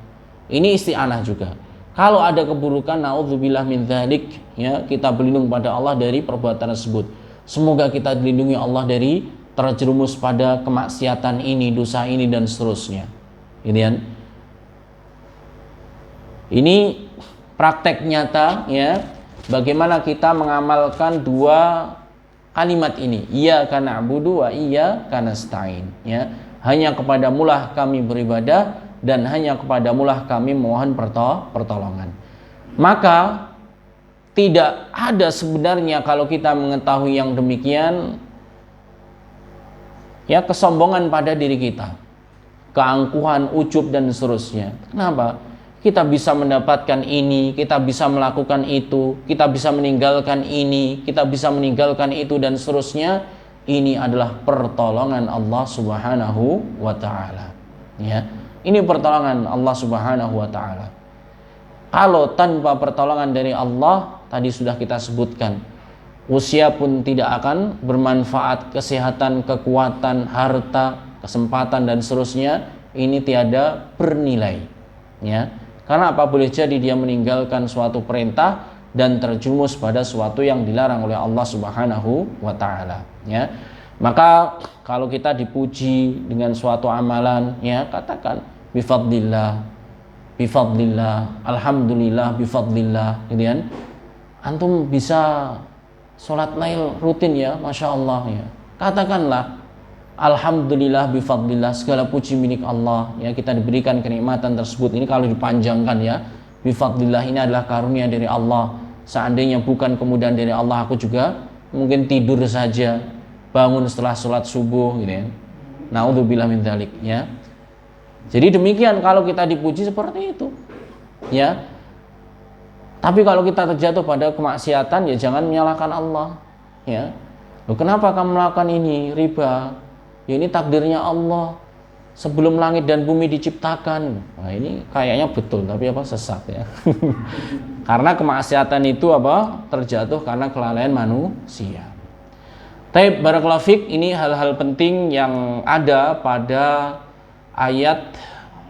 [SPEAKER 1] Ini isti'anah juga. Kalau ada keburukan, naudzubillah min dzalik, ya, kita berlindung pada Allah dari perbuatan tersebut. Semoga kita dilindungi Allah dari terjerumus pada kemaksiatan ini, dosa ini dan seterusnya. Kemudian ini praktek nyata, ya, bagaimana kita mengamalkan dua kalimat ini, iyyaka na'budu wa iyyaka nasta'in, ya. Hanya kepadamulah kami beribadah dan hanya kepadamulah kami memohon pertolongan. Maka tidak ada sebenarnya kalau kita mengetahui yang demikian, ya, kesombongan pada diri kita, keangkuhan, ujub dan seterusnya. Kenapa? Kita bisa mendapatkan ini, kita bisa melakukan itu, kita bisa meninggalkan ini, kita bisa meninggalkan itu dan seterusnya. Ini adalah pertolongan Allah Subhanahu wa taala, ya. Ini pertolongan Allah Subhanahu wa taala. Kalau tanpa pertolongan dari Allah, tadi sudah kita sebutkan, usia pun tidak akan bermanfaat, kesehatan, kekuatan, harta, kesempatan dan seterusnya ini tiada bernilai, ya. Karena apa? Boleh jadi dia meninggalkan suatu perintah dan terjumus pada suatu yang dilarang oleh Allah Subhanahu wa taala, ya. Maka kalau kita dipuji dengan suatu amalan, ya, katakan bifadlillah, alhamdulillah, bifadlillah. Kemudian antum bisa sholat lail rutin, ya, masya Allah, ya. Katakanlah alhamdulillah bifadlillah, segala puji milik Allah, ya, kita diberikan kenikmatan tersebut. Ini kalau dipanjangkan, ya, bifadlillah ini adalah karunia dari Allah. Seandainya bukan kemudahan dari Allah, aku juga mungkin tidur saja, bangun setelah sholat subuh, gitu, ya. Naudzubillah min dzalik, ya. Jadi demikian kalau kita dipuji seperti itu, ya. Tapi kalau kita terjatuh pada kemaksiatan, ya jangan menyalahkan Allah, ya. Loh, kenapa kamu melakukan ini? Riba. Ya ini takdirnya Allah. Sebelum langit dan bumi diciptakan. Nah, ini kayaknya betul, tapi apa, sesat, ya. Karena kemaksiatan itu apa? Terjatuh karena kelalaian manusia. Taib barakallahu fik, ini hal-hal penting yang ada pada ayat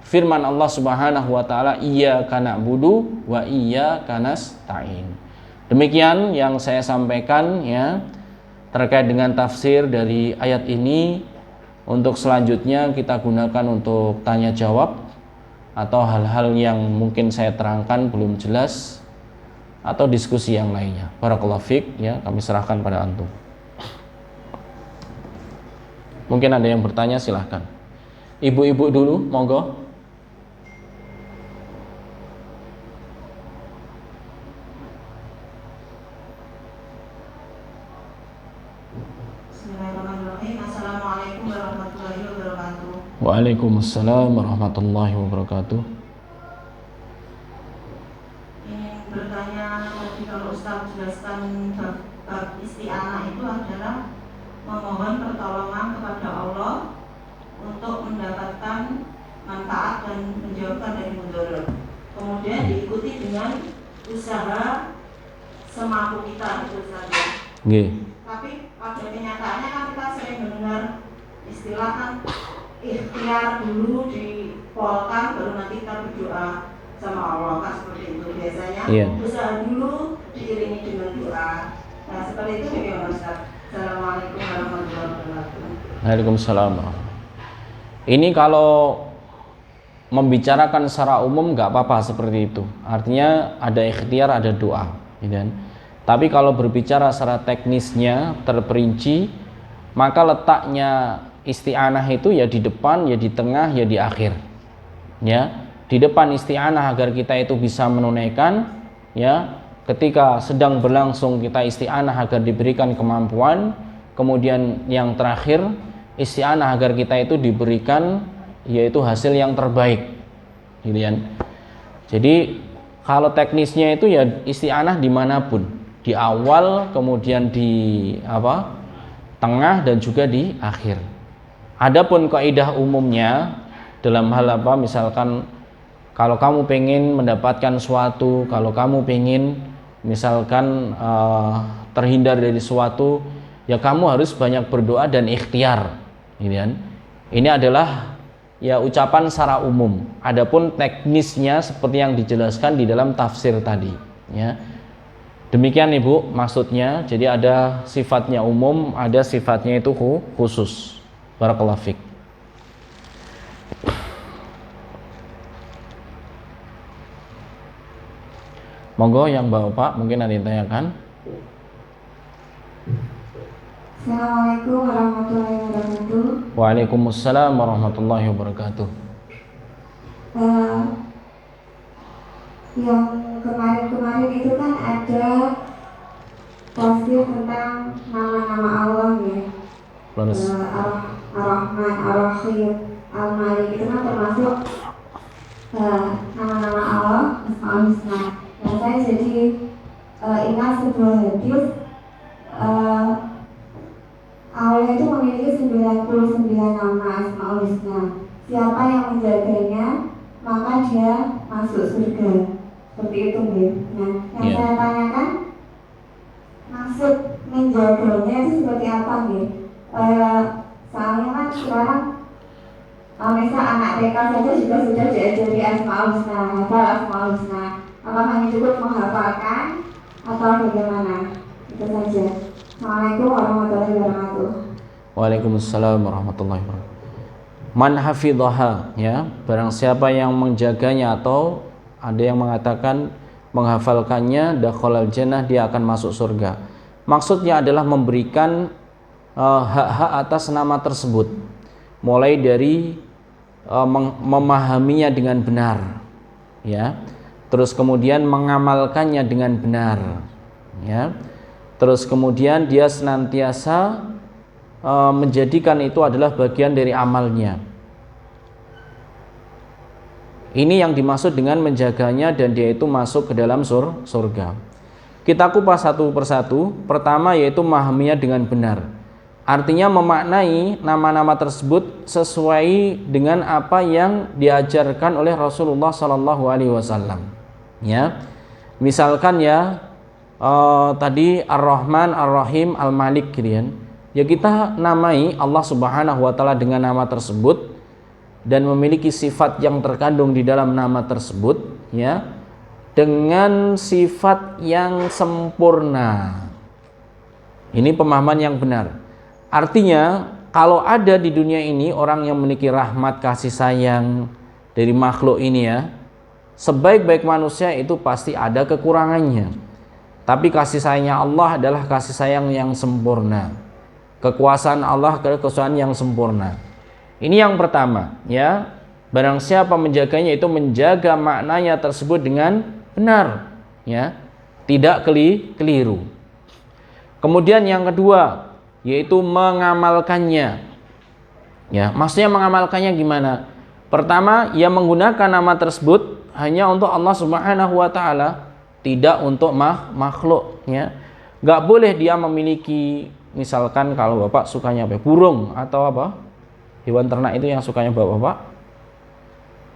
[SPEAKER 1] firman Allah Subhanahu wa taala, iyyaka na'budu wa iyyaka nasta'in. Demikian yang saya sampaikan, ya, terkait dengan tafsir dari ayat ini. Untuk selanjutnya kita gunakan untuk tanya jawab atau hal-hal yang mungkin saya terangkan belum jelas atau diskusi yang lainnya. Barakallahu fiik, ya, kami serahkan pada antum. Mungkin ada yang bertanya, silahkan. Ibu-ibu dulu, monggo.
[SPEAKER 4] Bismillahirrahmanirrahim. Assalamualaikum warahmatullahi wabarakatuh.
[SPEAKER 1] Waalaikumsalam warahmatullahi wabarakatuh.
[SPEAKER 4] Ingin bertanya, tadi kalau Ustaz jelaskan bab isti'anah itu adalah memohon pertolongan kepada Allah untuk mendapatkan manfaat dan menjauhkan dari mudarat. Kemudian diikuti dengan usaha semampu kita, itu saja. Tapi pada kenyataannya kan kita sering mendengar istilah kan ikhtiar dulu dipolkan baru nanti kita berdoa sama Allah, kan seperti itu biasanya. Usaha dulu diiringi dengan doa. Nah seperti itu bagaimana Ustaz? Assalamualaikum warahmatullahi wabarakatuh.
[SPEAKER 1] Waalaikumsalam. Ini kalau membicarakan secara umum nggak apa-apa seperti itu. Artinya ada ikhtiar, ada doa, gitu. Tapi kalau berbicara secara teknisnya terperinci, maka letaknya isti'anah itu ya di depan, ya di tengah, ya di akhir. Ya, di depan isti'anah agar kita itu bisa menunaikan, ya. Ketika sedang berlangsung kita isti'anah agar diberikan kemampuan. Kemudian yang terakhir isti'anah agar kita itu diberikan yaitu hasil yang terbaik, gitu kan. Jadi kalau teknisnya itu ya isti'anah dimanapun, di awal, kemudian di tengah, dan juga di akhir. Adapun kaidah umumnya dalam hal misalkan kalau kamu pengen mendapatkan suatu, kalau kamu pengen misalkan terhindar dari suatu, ya kamu harus banyak berdoa dan ikhtiar, gitu kan. Ini adalah ya ucapan secara umum. Adapun teknisnya seperti yang dijelaskan di dalam tafsir tadi, ya. Demikian Ibu maksudnya. Jadi ada sifatnya umum, ada sifatnya itu khusus. Barakallahu fiik. Monggo yang Bapak mungkin ada yang tanyakan.
[SPEAKER 5] Assalamualaikum warahmatullahi wabarakatuh.
[SPEAKER 1] Waalaikumsalam warahmatullahi wabarakatuh.
[SPEAKER 5] Yang kemarin-kemarin itu kan ada tafsir tentang nama-nama Allah, ya. Ar-Rahman, Ar-Rahim, Al-Malik, itu kan termasuk nama-nama Allah, Asmaul Husna. Nah, saya jadi ingat sebuah hadis, Allah itu memiliki 99 nama Asmaul Husna. Siapa yang menjaganya, maka dia masuk surga. Seperti itu, ya. Nah, yang saya tanyakan, maksud menjaganya itu seperti apa, ya? Soalnya kan sekarang misal anak TK saja juga sudah diajari Asmaul Husna, hafal Asmaul Husna. Apakah hanya cukup menghafalkan atau bagaimana? Itu saja. Assalamualaikum warahmatullahi wabarakatuh.
[SPEAKER 1] Waalaikumsalam warahmatullahi wabarakatuh. Man hafidhaha, ya, barang siapa yang menjaganya, atau ada yang mengatakan menghafalkannya, dakhalal jannah, dia akan masuk surga. Maksudnya adalah memberikan hak-hak atas nama tersebut, mulai dari memahaminya dengan benar, ya, terus kemudian mengamalkannya dengan benar, ya, terus kemudian dia senantiasa menjadikan itu adalah bagian dari amalnya. Ini yang dimaksud dengan menjaganya dan dia itu masuk ke dalam surga. Kita kupas satu persatu. Pertama yaitu memahaminya dengan benar. Artinya memaknai nama-nama tersebut sesuai dengan apa yang diajarkan oleh Rasulullah SAW. Ya, misalkan ya tadi Ar-Rahman, Ar-Rahim, Al-Malik, gitu kan. Ya kita namai Allah Subhanahu wa taala dengan nama tersebut dan memiliki sifat yang terkandung di dalam nama tersebut, ya, dengan sifat yang sempurna. Ini pemahaman yang benar. Artinya kalau ada di dunia ini orang yang memiliki rahmat kasih sayang dari makhluk ini ya, sebaik-baik manusia itu pasti ada kekurangannya. Tapi kasih sayangnya Allah adalah kasih sayang yang sempurna. Kekuasaan Allah adalah kekuasaan yang sempurna. Ini yang pertama ya. Barang siapa menjaganya itu menjaga maknanya tersebut dengan benar ya, tidak keliru. Kemudian yang kedua yaitu mengamalkannya. Ya, maksudnya mengamalkannya gimana? Pertama, ia menggunakan nama tersebut hanya untuk Allah Subhanahu wa taala, tidak untuk makhluk ya. Enggak boleh dia memiliki, misalkan kalau Bapak sukanya apa? Burung atau apa? Hewan ternak itu yang sukanya Bapak.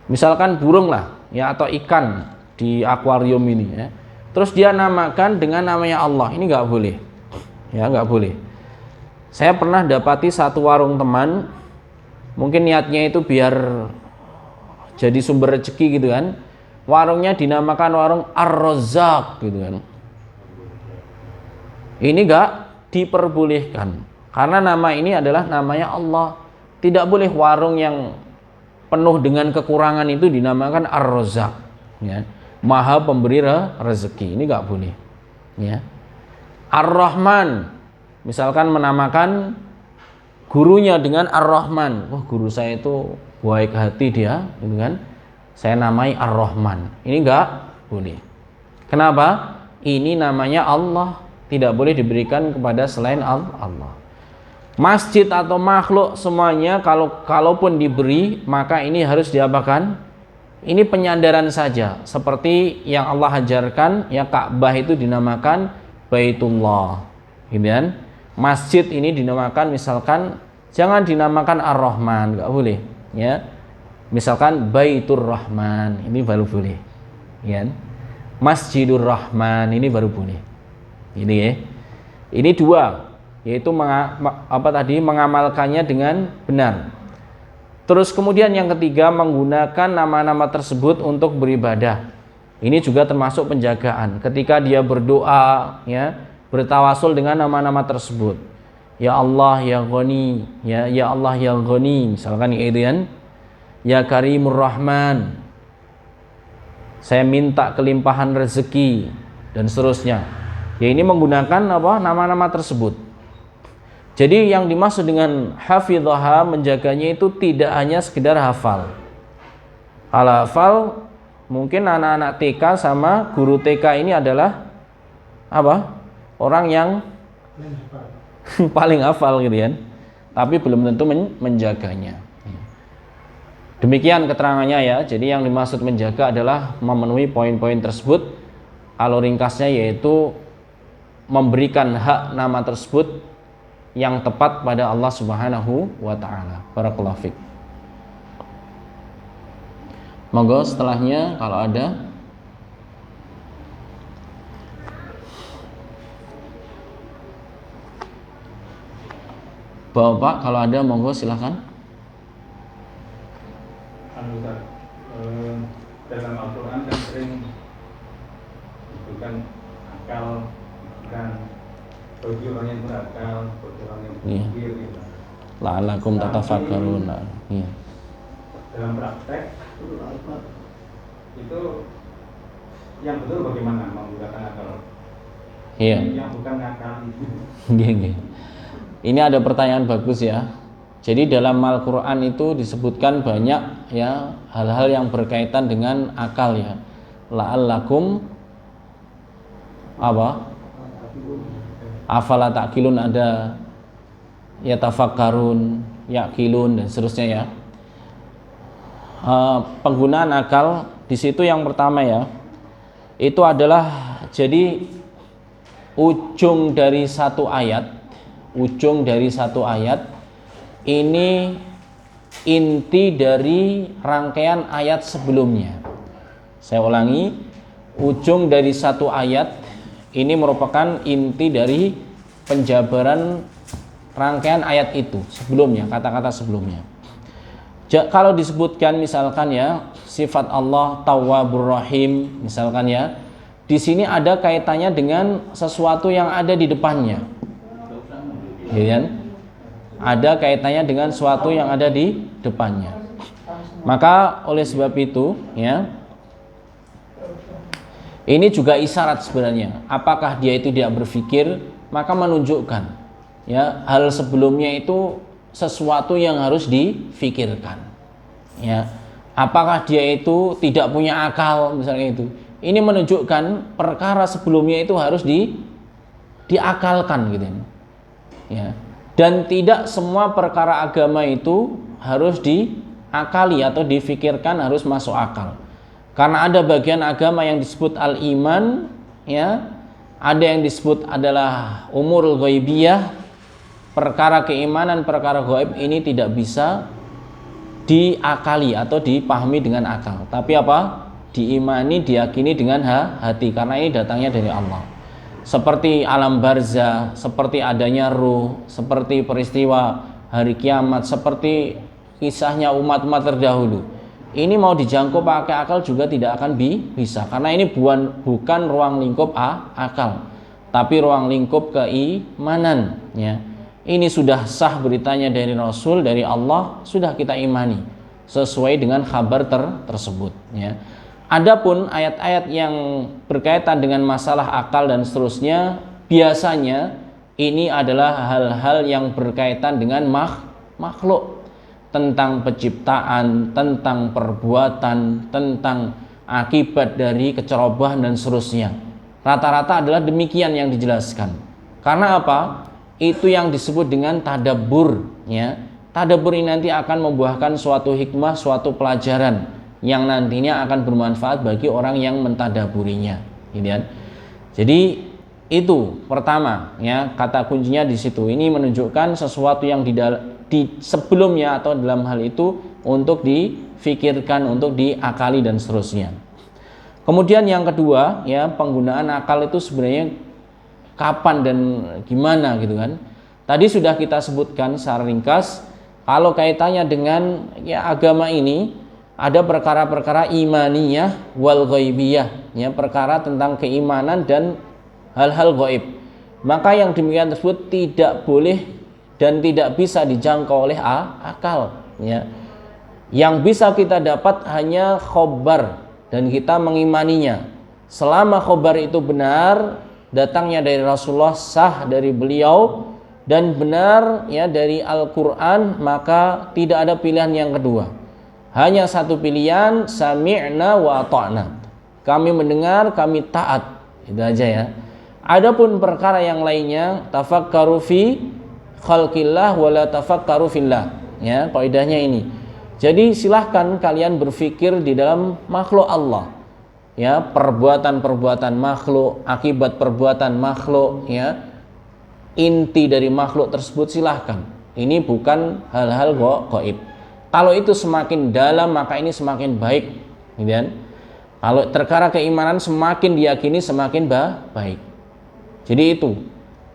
[SPEAKER 1] Misalkan burung lah ya, atau ikan di akuarium ini ya. Terus dia namakan dengan namanya Allah. Ini enggak boleh. Ya, enggak boleh. Saya pernah dapati satu warung teman, mungkin niatnya itu biar jadi sumber rezeki gitu kan. Warungnya dinamakan warung Ar-Razzaq gitu kan. Ini enggak diperbolehkan. Karena nama ini adalah namanya Allah. Tidak boleh warung yang penuh dengan kekurangan itu dinamakan Ar-Razzaq ya. Maha pemberi rezeki. Ini enggak boleh. Ya. Ar-Rahman, misalkan menamakan gurunya dengan Ar-Rahman. Wah, guru saya itu baik hati dia, gitu kan. Saya namai Ar-Rahman. Ini enggak boleh. Kenapa? Ini namanya Allah, tidak boleh diberikan kepada selain Allah. Masjid atau makhluk semuanya kalaupun diberi, maka ini harus diapakan? Ini penyandaran saja, seperti yang Allah ajarkan ya, Ka'bah itu dinamakan Baitullah, gitu kan? Masjid ini dinamakan, misalkan jangan dinamakan Ar-Rahman, enggak boleh, ya. Misalkan Baitur Rahman, ini baru boleh, ya. Masjidur Rahman, ini baru boleh. Ini ya. Ini dua, yaitu mengamalkannya dengan benar. Terus kemudian yang ketiga, menggunakan nama-nama tersebut untuk beribadah. Ini juga termasuk penjagaan. Ketika dia berdoa, ya, bertawasul dengan nama-nama tersebut. Ya Allah, ya Ghani, ya Allah, ya Ghani, misalkan itu kan. Ya Karimur Rahman, saya minta kelimpahan rezeki, dan seterusnya. Ya, ini menggunakan apa? Nama-nama tersebut. Jadi yang dimaksud dengan hafidhaha, menjaganya itu tidak hanya sekedar hafal. Kalau hafal, mungkin anak-anak TK sama guru TK ini adalah apa? Orang yang paling hafal gitu kan. Tapi belum tentu menjaganya. Demikian keterangannya ya. Jadi yang dimaksud menjaga adalah memenuhi poin-poin tersebut. Kalau ringkasnya yaitu memberikan hak nama tersebut yang tepat pada Allah Subhanahu wa taala. Barakallahu fiik. Monggo setelahnya kalau ada. Bapak kalau ada monggo silakan.
[SPEAKER 3] Dalam Al-Quran kan sering bukan akal dan bagi orang yang berakal, bagi orang yang berpikir gitu.
[SPEAKER 1] La'allakum tatafakkarun. Iya.
[SPEAKER 3] Dalam praktek itu yang betul bagaimana menggunakan akal?
[SPEAKER 1] Iya.
[SPEAKER 3] Yang bukan akal itu.
[SPEAKER 1] Iya. Ini ada pertanyaan bagus ya. Jadi dalam Al-Quran itu disebutkan banyak ya hal-hal yang berkaitan dengan akal ya. La'allakum apa? Afala ta'qilun, ada yatafakkarun, yaqilun, dan seterusnya ya. Penggunaan akal di situ yang pertama ya, itu adalah jadi ujung dari satu ayat ini inti dari rangkaian ayat sebelumnya. Saya ulangi, ujung dari satu ayat ini merupakan inti dari penjabaran rangkaian ayat itu sebelumnya, kata-kata sebelumnya. Kalau disebutkan misalkan ya sifat Allah Tawwabur Rahim misalkan ya, di sini ada kaitannya dengan sesuatu yang ada di depannya, ya kan? ada kaitannya dengan sesuatu yang ada di depannya. Maka oleh sebab itu ya, ini juga isyarat sebenarnya. Apakah dia itu tidak berpikir, maka menunjukkan ya hal sebelumnya itu sesuatu yang harus difikirkan. Ya, apakah dia itu tidak punya akal misalnya itu. Ini menunjukkan perkara sebelumnya itu harus diakalkan gitu. Ya. Dan tidak semua perkara agama itu harus diakali atau difikirkan, harus masuk akal. Karena ada bagian agama yang disebut al-iman, ya, ada yang disebut adalah umurul ghaibiyah, perkara keimanan, perkara gaib ini tidak bisa diakali atau dipahami dengan akal. Tapi apa? Diimani, diyakini dengan hati, karena ini datangnya dari Allah. Seperti alam barzah, seperti adanya ruh, seperti peristiwa hari kiamat, seperti kisahnya umat-umat terdahulu. Ini mau dijangkau pakai akal juga tidak akan bisa, karena ini bukan ruang lingkup akal, tapi ruang lingkup keimanan. Ya. Ini sudah sah beritanya dari Rasul, dari Allah, sudah kita imani sesuai dengan kabar tersebut. Ya. Adapun ayat-ayat yang berkaitan dengan masalah akal dan seterusnya, biasanya ini adalah hal-hal yang berkaitan dengan makhluk, tentang penciptaan, tentang perbuatan, tentang akibat dari kecerobohan dan seterusnya. Rata-rata adalah demikian yang dijelaskan. Karena apa? Itu yang disebut dengan tadabbur, ya. Tadabbur ini nanti akan membuahkan suatu hikmah, suatu pelajaran yang nantinya akan bermanfaat bagi orang yang mentadaburinya, gitu kan. Jadi itu pertama, ya, kata kuncinya di situ. Ini menunjukkan sesuatu yang di sebelumnya atau dalam hal itu untuk difikirkan, untuk diakali dan seterusnya. Kemudian yang kedua, ya, penggunaan akal itu sebenarnya kapan dan gimana gitu kan. Tadi sudah kita sebutkan secara ringkas, kalau kaitannya dengan ya agama ini ada perkara-perkara imaniyah wal ghaibiyah, ya, perkara tentang keimanan dan hal-hal gaib. Maka yang demikian tersebut tidak boleh dan tidak bisa dijangkau oleh akal, ya. Yang bisa kita dapat hanya khobar dan kita mengimaninya. Selama khobar itu benar, datangnya dari Rasulullah, sah dari beliau dan benar, ya, dari Al-Qur'an, maka tidak ada pilihan yang kedua. Hanya satu pilihan, sami'na wa ata'na. Kami mendengar, kami taat. Itu aja, ya. Adapun perkara yang lainnya, tafakkaru fi khalqillah wala tafakkaru fillah, ya, kaidahnya ini. Jadi silahkan kalian berpikir di dalam makhluk Allah, ya, perbuatan-perbuatan makhluk, akibat perbuatan makhluk, ya, inti dari makhluk tersebut silahkan. Ini bukan hal-hal gaib. Kalau itu semakin dalam maka ini semakin baik, gitu kan. Kalau perkara keimanan semakin diyakini semakin baik. Jadi itu.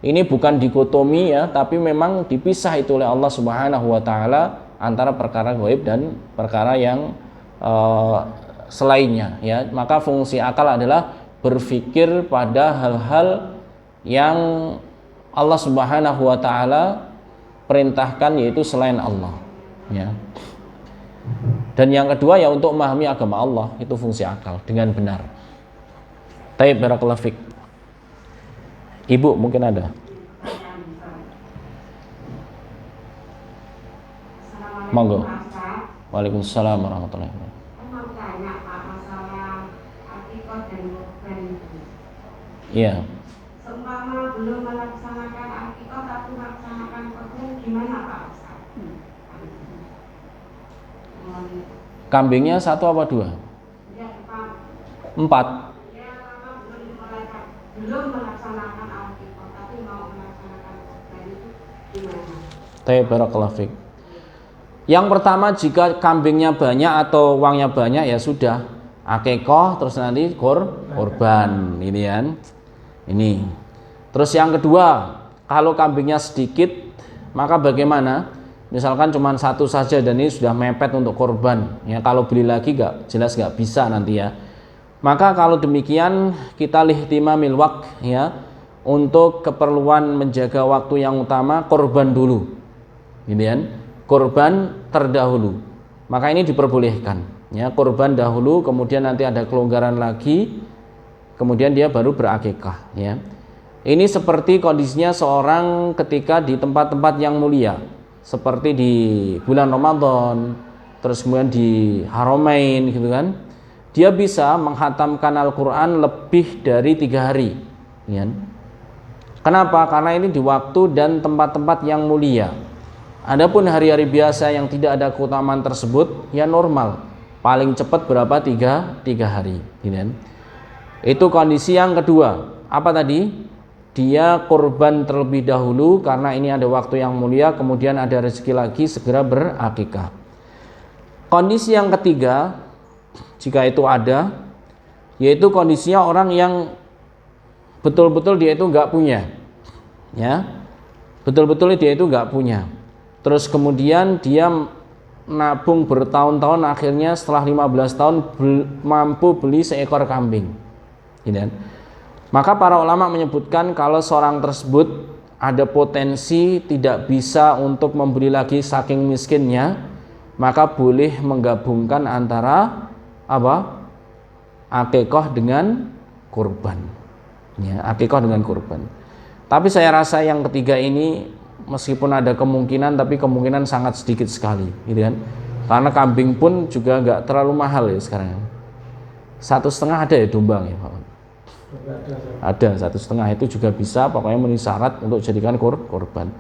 [SPEAKER 1] Ini bukan dikotomi, ya, tapi memang dipisah itu oleh Allah Subhanahu wa taala antara perkara gaib dan perkara yang selainnya, ya. Maka fungsi akal adalah berpikir pada hal-hal yang Allah Subhanahu wa taala perintahkan, yaitu selain Allah, ya. Dan yang kedua, ya, untuk memahami agama Allah, itu fungsi akal dengan benar. Taib, barakallahu fik. Ibu mungkin ada. Monggo. Waalaikumsalam warahmatullahi wabarakatuh.
[SPEAKER 6] Mau tanya Pak masalah akikah dan kurban itu.
[SPEAKER 1] Iya.
[SPEAKER 6] Seumpama belum melaksanakan akikah tapi melaksanakan kurban, gimana Pak Ustaz?
[SPEAKER 1] Kambingnya satu apa dua?
[SPEAKER 6] Ya, Pak.
[SPEAKER 1] 4.
[SPEAKER 6] Ya, belum melaksanakan akikah tapi mau melaksanakan kurban itu gimana?
[SPEAKER 1] Taib, barakallahu fik. Yang pertama, jika kambingnya banyak atau uangnya banyak, ya sudah, akikah terus nanti kurban, ini kan. Ini. Terus yang kedua, kalau kambingnya sedikit, maka bagaimana? Misalkan cuma satu saja dan ini sudah mepet untuk kurban, ya, kalau beli lagi jelas nggak bisa nanti, ya. Maka kalau demikian kita lihtimamil waqt, ya, untuk keperluan menjaga waktu yang utama kurban dulu. gitu kan? Kurban terdahulu. Maka ini diperbolehkan, ya, kurban dahulu, kemudian nanti ada kelonggaran lagi, kemudian dia baru berakikah, ya. Ini seperti kondisinya seorang ketika di tempat-tempat yang mulia, seperti di bulan Ramadan, terus kemudian di Haramain, gitu kan. Dia bisa menghatamkan Al-Quran lebih dari 3 hari, ya. Kenapa? Karena ini di waktu dan tempat-tempat yang mulia. Adapun hari-hari biasa yang tidak ada keutamaan tersebut, ya normal, paling cepat berapa? 3 hari, gitu kan. Itu kondisi yang kedua. Apa tadi? Dia kurban terlebih dahulu karena ini ada waktu yang mulia, kemudian ada rezeki lagi, segera berakikah. Kondisi yang ketiga, jika itu ada, yaitu kondisinya orang yang betul-betul dia itu nggak punya, ya, betul-betul dia itu nggak punya. Terus kemudian dia nabung bertahun-tahun, akhirnya setelah 15 tahun mampu beli seekor kambing, gitu kan. Maka para ulama menyebutkan kalau seorang tersebut ada potensi tidak bisa untuk membeli lagi saking miskinnya, maka boleh menggabungkan antara apa? Akikah dengan kurban, ya, akikah dengan kurban. Tapi saya rasa yang ketiga ini meskipun ada kemungkinan, tapi kemungkinan sangat sedikit sekali, gitu kan. Karena kambing pun juga nggak terlalu mahal ya sekarang. 1,5 ada ya domba ya Pak? Ada 1,5, itu juga bisa, pokoknya memenuhi syarat untuk jadikan kurban.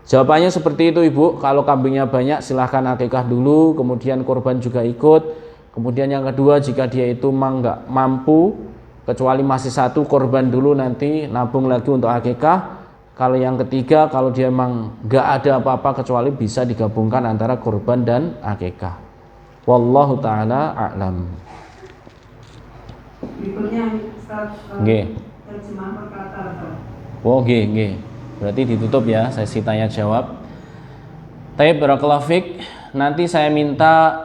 [SPEAKER 1] Jawabannya seperti itu Ibu. Kalau kambingnya banyak silahkan akikah dulu, kemudian kurban juga ikut. Kemudian yang kedua, jika dia itu memang nggak mampu, kecuali masih 1, korban dulu, nanti nabung lagi untuk akikah. Kalau yang ketiga, kalau dia memang nggak ada apa-apa kecuali bisa digabungkan antara kurban dan akikah. Wallahu ta'ala a'lam.
[SPEAKER 6] Berikutnya Ustaz, terjemah perkataan.
[SPEAKER 1] Oh, nggih. Berarti ditutup ya sesi tanya jawab. Taib barakallahu fik. Nanti saya minta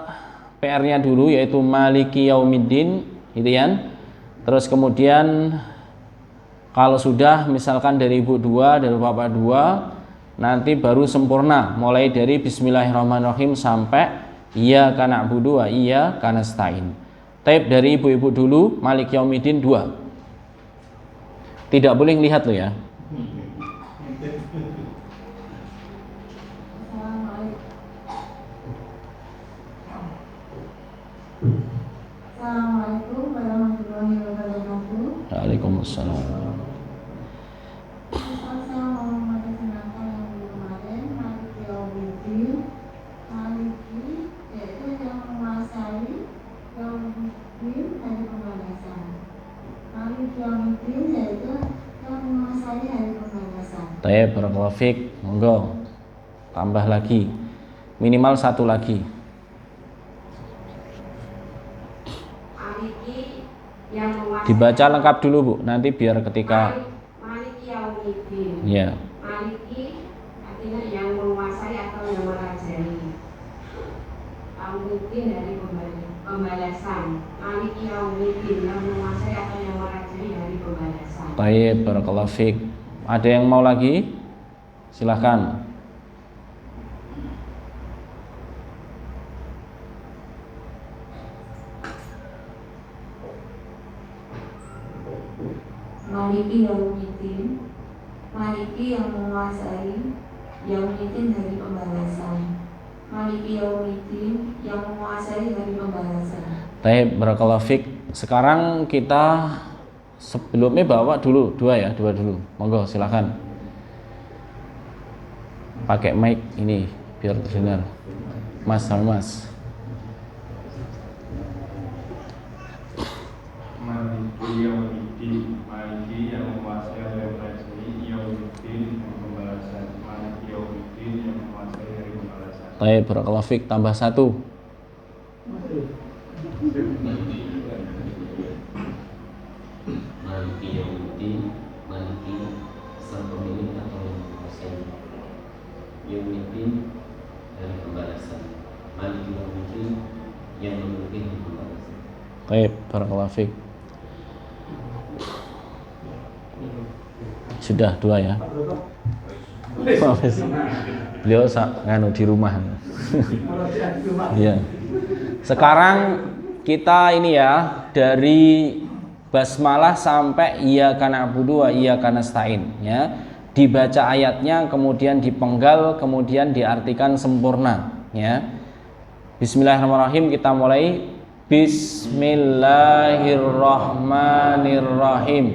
[SPEAKER 1] PR-nya dulu, yaitu Maliki Yaumiddin, gitu kan. Terus kemudian kalau sudah misalkan dari Ibu 2, dari Bapak 2, nanti baru sempurna mulai dari Bismillahirrahmanirrahim sampai Iyyaka na'budu wa iyyaka nasta'in. Taib dari ibu-ibu dulu, Malik Yaumiddin 2. Tidak boleh lihat lo ya.
[SPEAKER 5] Assalamualaikum warahmatullahi wabarakatuh.
[SPEAKER 1] Waalaikumsalam.
[SPEAKER 5] Saya mau memperkenalkan yang kemarin, Maliki Yaumiddin. Maliki yaitu yang menguasai, Yaumiddin dari pembalasan. Maliki Yaumiddin yaitu yang menguasai hari pembalasan.
[SPEAKER 1] Taib barakallahu fik. Monggo. Tambah lagi. Minimal 1 lagi. Dibaca lengkap dulu Bu, nanti biar ketika
[SPEAKER 6] Maliki Yaumiddin.
[SPEAKER 1] ya.
[SPEAKER 6] Maliki artinya yang menguasai atau yang merajai. Yaumiddin dari pembalasan. Maliki Yaumiddin yang menguasai atau yang merajai dari pembalasan.
[SPEAKER 1] Baik, barakallahu fik. Ada yang mau lagi? Silahkan.
[SPEAKER 5] Maliki Yaumiddin, Maliki yang menguasai, Yaumiddin dari pembalasan. Maliki Yaumiddin yang menguasai dari pembalasan.
[SPEAKER 1] Baik, barakallahu fik. Sekarang kita sebelumnya bawa dulu 2 ya, 2 dulu. Monggo silakan. Pakai mic ini biar terdengar. Mas sama Mas.
[SPEAKER 3] Maliki Yaumiddin, Maliki yang menguasai hari pembalasan, Yaumiddin yang pembalasan, Maliki Yaumiddin yang menguasai hari pembalasan.
[SPEAKER 1] Baik, barakallahu fik, tambah 1.
[SPEAKER 7] Maliki Yaumiddin, Maliki sang pemilik atau yang menguasai, Yaumiddin dari pembalasan, Maliki Yaumiddin yang memiliki pembalasan.
[SPEAKER 1] Baik, barakallahu fik. Sudah 2 ya. Beliau nganu di rumah. Iya. Sekarang kita ini ya dari basmalah sampai iyyaka na'budu wa iyyaka nasta'in ya. Dibaca ayatnya kemudian dipenggal kemudian diartikan sempurna ya. Bismillahirrahmanirrahim, kita mulai. Bismillahirrahmanirrahim.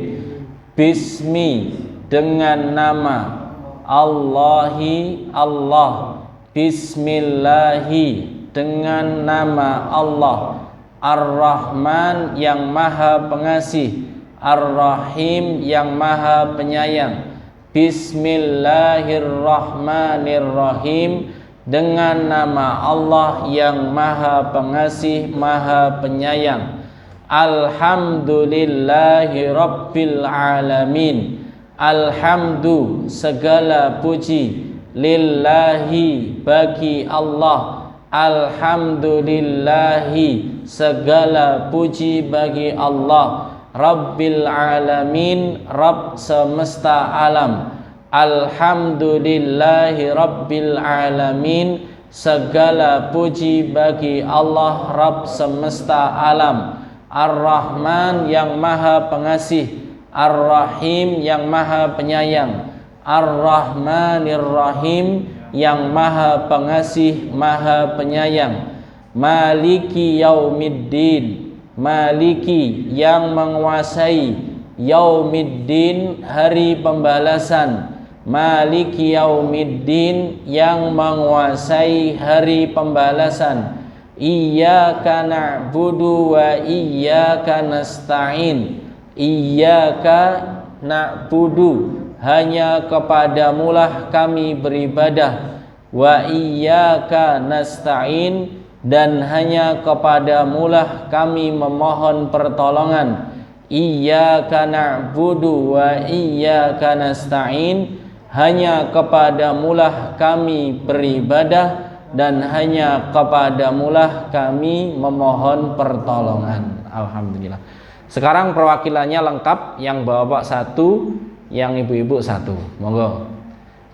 [SPEAKER 1] Bismi dengan nama Allahi Allah. Bismillahi dengan nama Allah. Ar-Rahman yang maha pengasih, Ar-Rahim yang maha penyayang. Bismillahirrahmanirrahim dengan nama Allah yang maha pengasih, maha penyayang. Alhamdulillahi rabbil alamin. Alhamdu segala puji, lillahi bagi Allah. Alhamdulillahi segala puji bagi Allah. Rabbil alamin, Rabb semesta alam. Alhamdulillahi rabbil alamin, segala puji bagi Allah Rabb semesta alam. Ar-Rahman yang maha pengasih, Ar-Rahim yang maha penyayang. Ar-Rahmanir-Rahim yang maha pengasih, maha penyayang. Maliki yaumiddin, Maliki yang menguasai, yaumiddin hari pembalasan. Maliki yaumiddin yang menguasai hari pembalasan. Iyyaka na'budu wa iyyaka nasta'in. Iyyaka na'budu, hanya kepadamulah kami beribadah. Wa iyyaka nasta'in, dan hanya kepadamulah kami memohon pertolongan. Iyyaka na'budu wa iyyaka nasta'in, hanya kepadamulah kami beribadah dan hanya kepadamulah kami memohon pertolongan. Alhamdulillah. Sekarang perwakilannya lengkap, yang bapak satu, yang ibu-ibu satu. Monggo.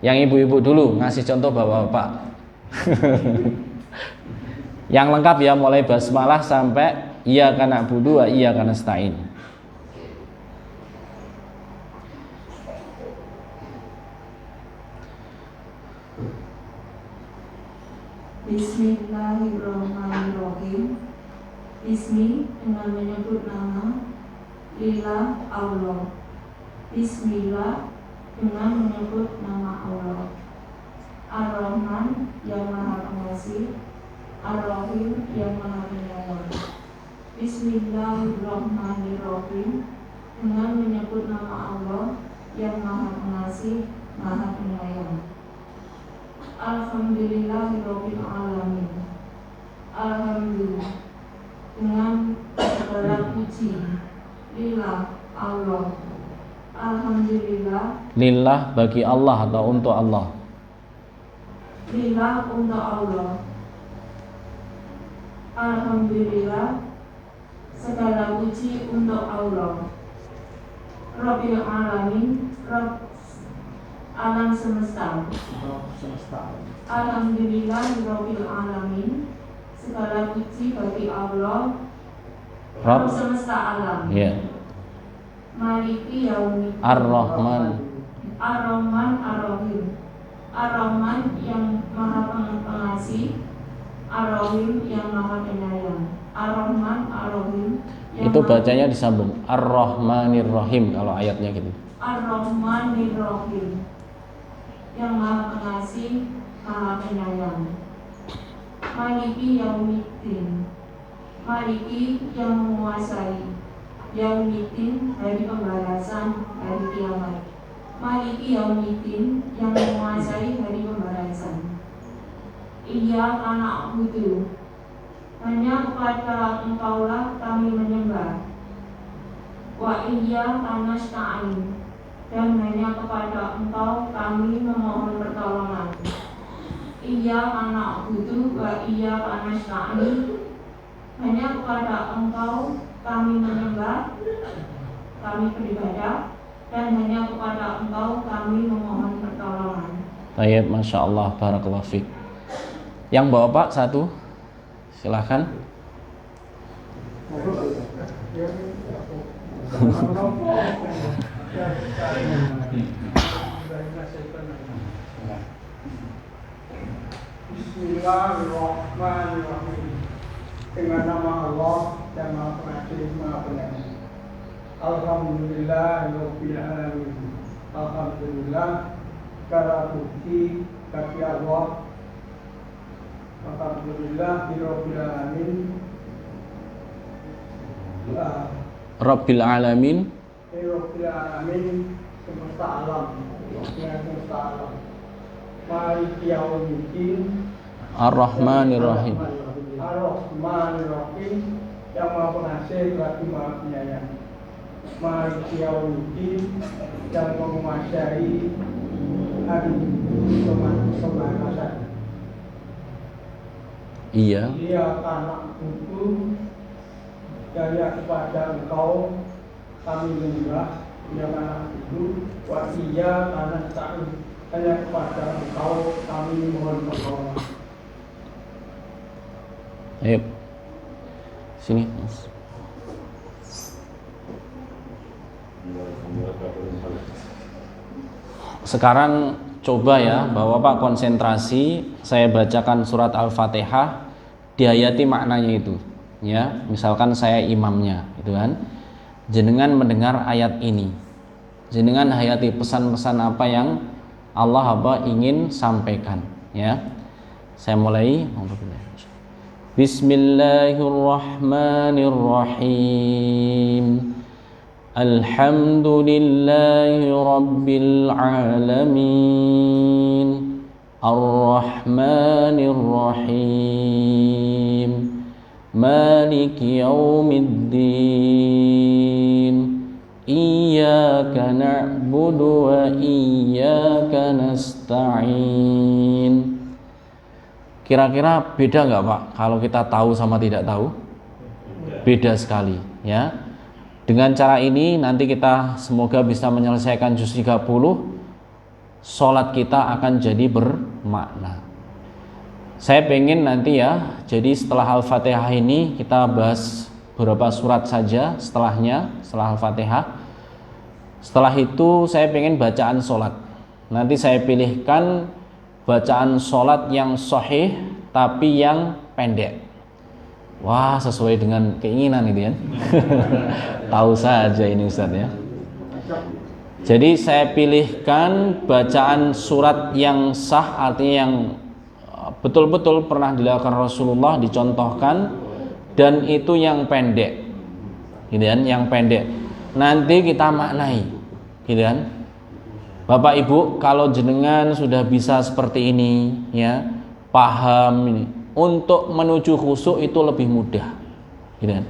[SPEAKER 1] Yang ibu-ibu dulu ngasih contoh bapak-bapak. Yang lengkap ya, mulai basmalah sampai iyyaka na'budu wa iyyaka nasta'in.
[SPEAKER 4] Bismillahirrahmanirrahim. Bismi dengan menyebut nama, lillah Allah. Bismillah dengan menyebut nama Allah. Ar-Rahman yang maha pengasih, Ar-Rahim yang maha penyayang. Bismillahirrahmanirrahim dengan menyebut nama Allah yang maha pengasih, maha penyayang. Alhamdulillahirabbil alamin. Alhamdulillah dengan segala puji, lillah Allah. Alhamdulillah,
[SPEAKER 1] lillah bagi Allah atau untuk Allah.
[SPEAKER 4] lillah untuk Allah. Alhamdulillah segala puji untuk Allah. Rabbil alamin, Rabb alam semesta. Alhamdulillah rabbil alamin, segala puji bagi Allah Rabb semesta alam.
[SPEAKER 1] Yeah.
[SPEAKER 4] Maliki yaumiddin.
[SPEAKER 1] Ar-Rahman.
[SPEAKER 4] Ar-Rahman Ar-Rahim. Ar-Rahman yang maha pengasih, Ar-Rahim yang maha penyayang. Ar-Rahman Ar-Rahim.
[SPEAKER 1] Itu bacanya disambung. Ar-Rahmanir-Rahim kalau ayatnya gitu.
[SPEAKER 4] Ar-Rahmanir-Rahim yang maha pengasih, maha penyayang. Maliki yaumiddin. Maliki yang menguasai, yaumiddin hari pembalasan, hari kiamat. Maliki yaumiddin yang menguasai hari pembalasan. Iyyaka na'budu, hanya kepada Engkaulah kami menyembah. Wa iyyaka nasta'in, dan hanya kepada Engkau kami memohon pertolongan. Iyyaka na'budu wa iyyaka nasta'in, hanya kepada Engkau kami menyembah, kami beribadah, dan hanya kepada Engkau kami memohon pertolongan.
[SPEAKER 1] Baik, Masya Allah, barakallahu fiik. Yang bawa Pak satu, silahkan.
[SPEAKER 2] Bismillahirrahmanirrahim. Dengan nama Allah yang Maha Pengasih Maha Penyayang. Alhamdulillahirabbil alamin. Alhamdulillah segala puji bagi Allah. Alhamdulillahirabbil alamin.
[SPEAKER 1] Rabbil alamin.
[SPEAKER 2] Rabbil alamin, semesta alam. Semesta alam. Maliki yaumiddin.
[SPEAKER 1] Ar-Rahmanir Rahim.
[SPEAKER 2] Ar-Rahmanir Rahim, yang Maha Pengasih lagi Maha Penyayang. Maliki yaumiddin, yang menguasai hari pembalasan.
[SPEAKER 1] Iya.
[SPEAKER 2] Dia anak buku daya kepada engkau kami menyembah, yang anak itu wasiya karena ta'ala, hanya kepada engkau kami mohon pertolongan.
[SPEAKER 1] Ayo, sini Mas. Sekarang coba ya, Bapak konsentrasi. Saya bacakan surat Al-Fatihah, dihayati maknanya itu. Ya, misalkan saya imamnya, gitu kan. Jenengan mendengar ayat ini, jenengan hayati pesan-pesan apa yang Allah ingin sampaikan. Ya, saya mulai. Bismillahirrahmanirrahim. Alhamdulillahi rabbil alamin. Ar-Rahmanir Rahim. Maliki yaumiddin. Iyyaka na'budu wa iyyaka nasta'in. Kira-kira beda nggak Pak kalau kita tahu sama tidak tahu? Beda sekali ya. Dengan cara ini nanti kita semoga bisa menyelesaikan juz 30. Sholat kita akan jadi bermakna. Saya pengen nanti ya, jadi setelah Al-Fatihah ini kita bahas beberapa surat saja setelahnya, setelah Al-Fatihah. Setelah itu saya pengen bacaan sholat. Nanti saya pilihkan bacaan sholat yang sahih tapi yang pendek. Wah, sesuai dengan keinginan itu ya. Tahu saja ini Ustaz ya. Jadi saya pilihkan bacaan surat yang sah, artinya yang betul-betul pernah dilakukan Rasulullah, dicontohkan, dan itu yang pendek. Gitu kan, yang pendek. Nanti kita maknai. Gitu kan. Bapak Ibu, kalau jenengan sudah bisa seperti ini ya, paham ini, untuk menuju khusyuk itu lebih mudah, gitu kan?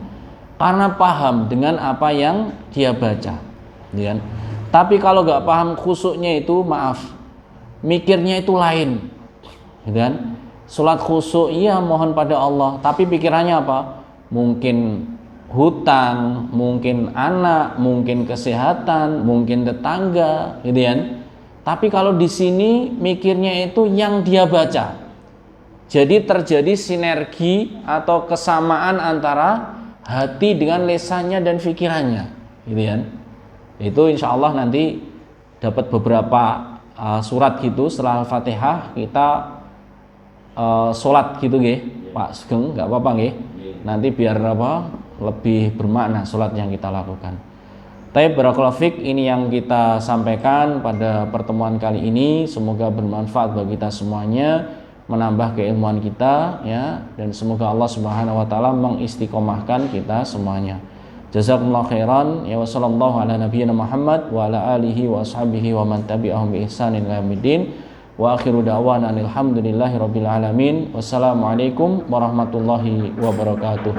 [SPEAKER 1] Karena paham dengan apa yang dia baca, gitu kan? Tapi kalau nggak paham khusyuknya itu, maaf, mikirnya itu lain, gitu kan? Salat khusyuk iya mohon pada Allah, tapi pikirannya apa? Mungkin hutang, mungkin anak, mungkin kesehatan, mungkin tetangga, gitu kan? Tapi kalau di sini mikirnya itu yang dia baca. Jadi terjadi sinergi atau kesamaan antara hati dengan lisannya dan pikirannya, gitu kan? Itu insya Allah nanti dapat beberapa surat gitu setelah Al-Fatihah kita sholat gitu nggih, Pak Sugeng, nggak apa-apa nggih. Nanti biar lebih bermakna sholat yang kita lakukan. Tapi barakallahu fiik, ini yang kita sampaikan pada pertemuan kali ini. Semoga bermanfaat bagi kita semuanya, menambah keilmuan kita ya, dan semoga Allah Subhanahu wa taala mengistiqomahkan kita semuanya. Jazakumullahu khairan ya, wassallallahu ala nabiyyina Muhammad wa ala alihi wa ashabihi wa man tabi'ahum bi ihsanin ila yaumiddin. Wa akhiru da'wana alhamdulillahi rabbil alamin. Wassalamualaikum warahmatullahi wabarakatuh.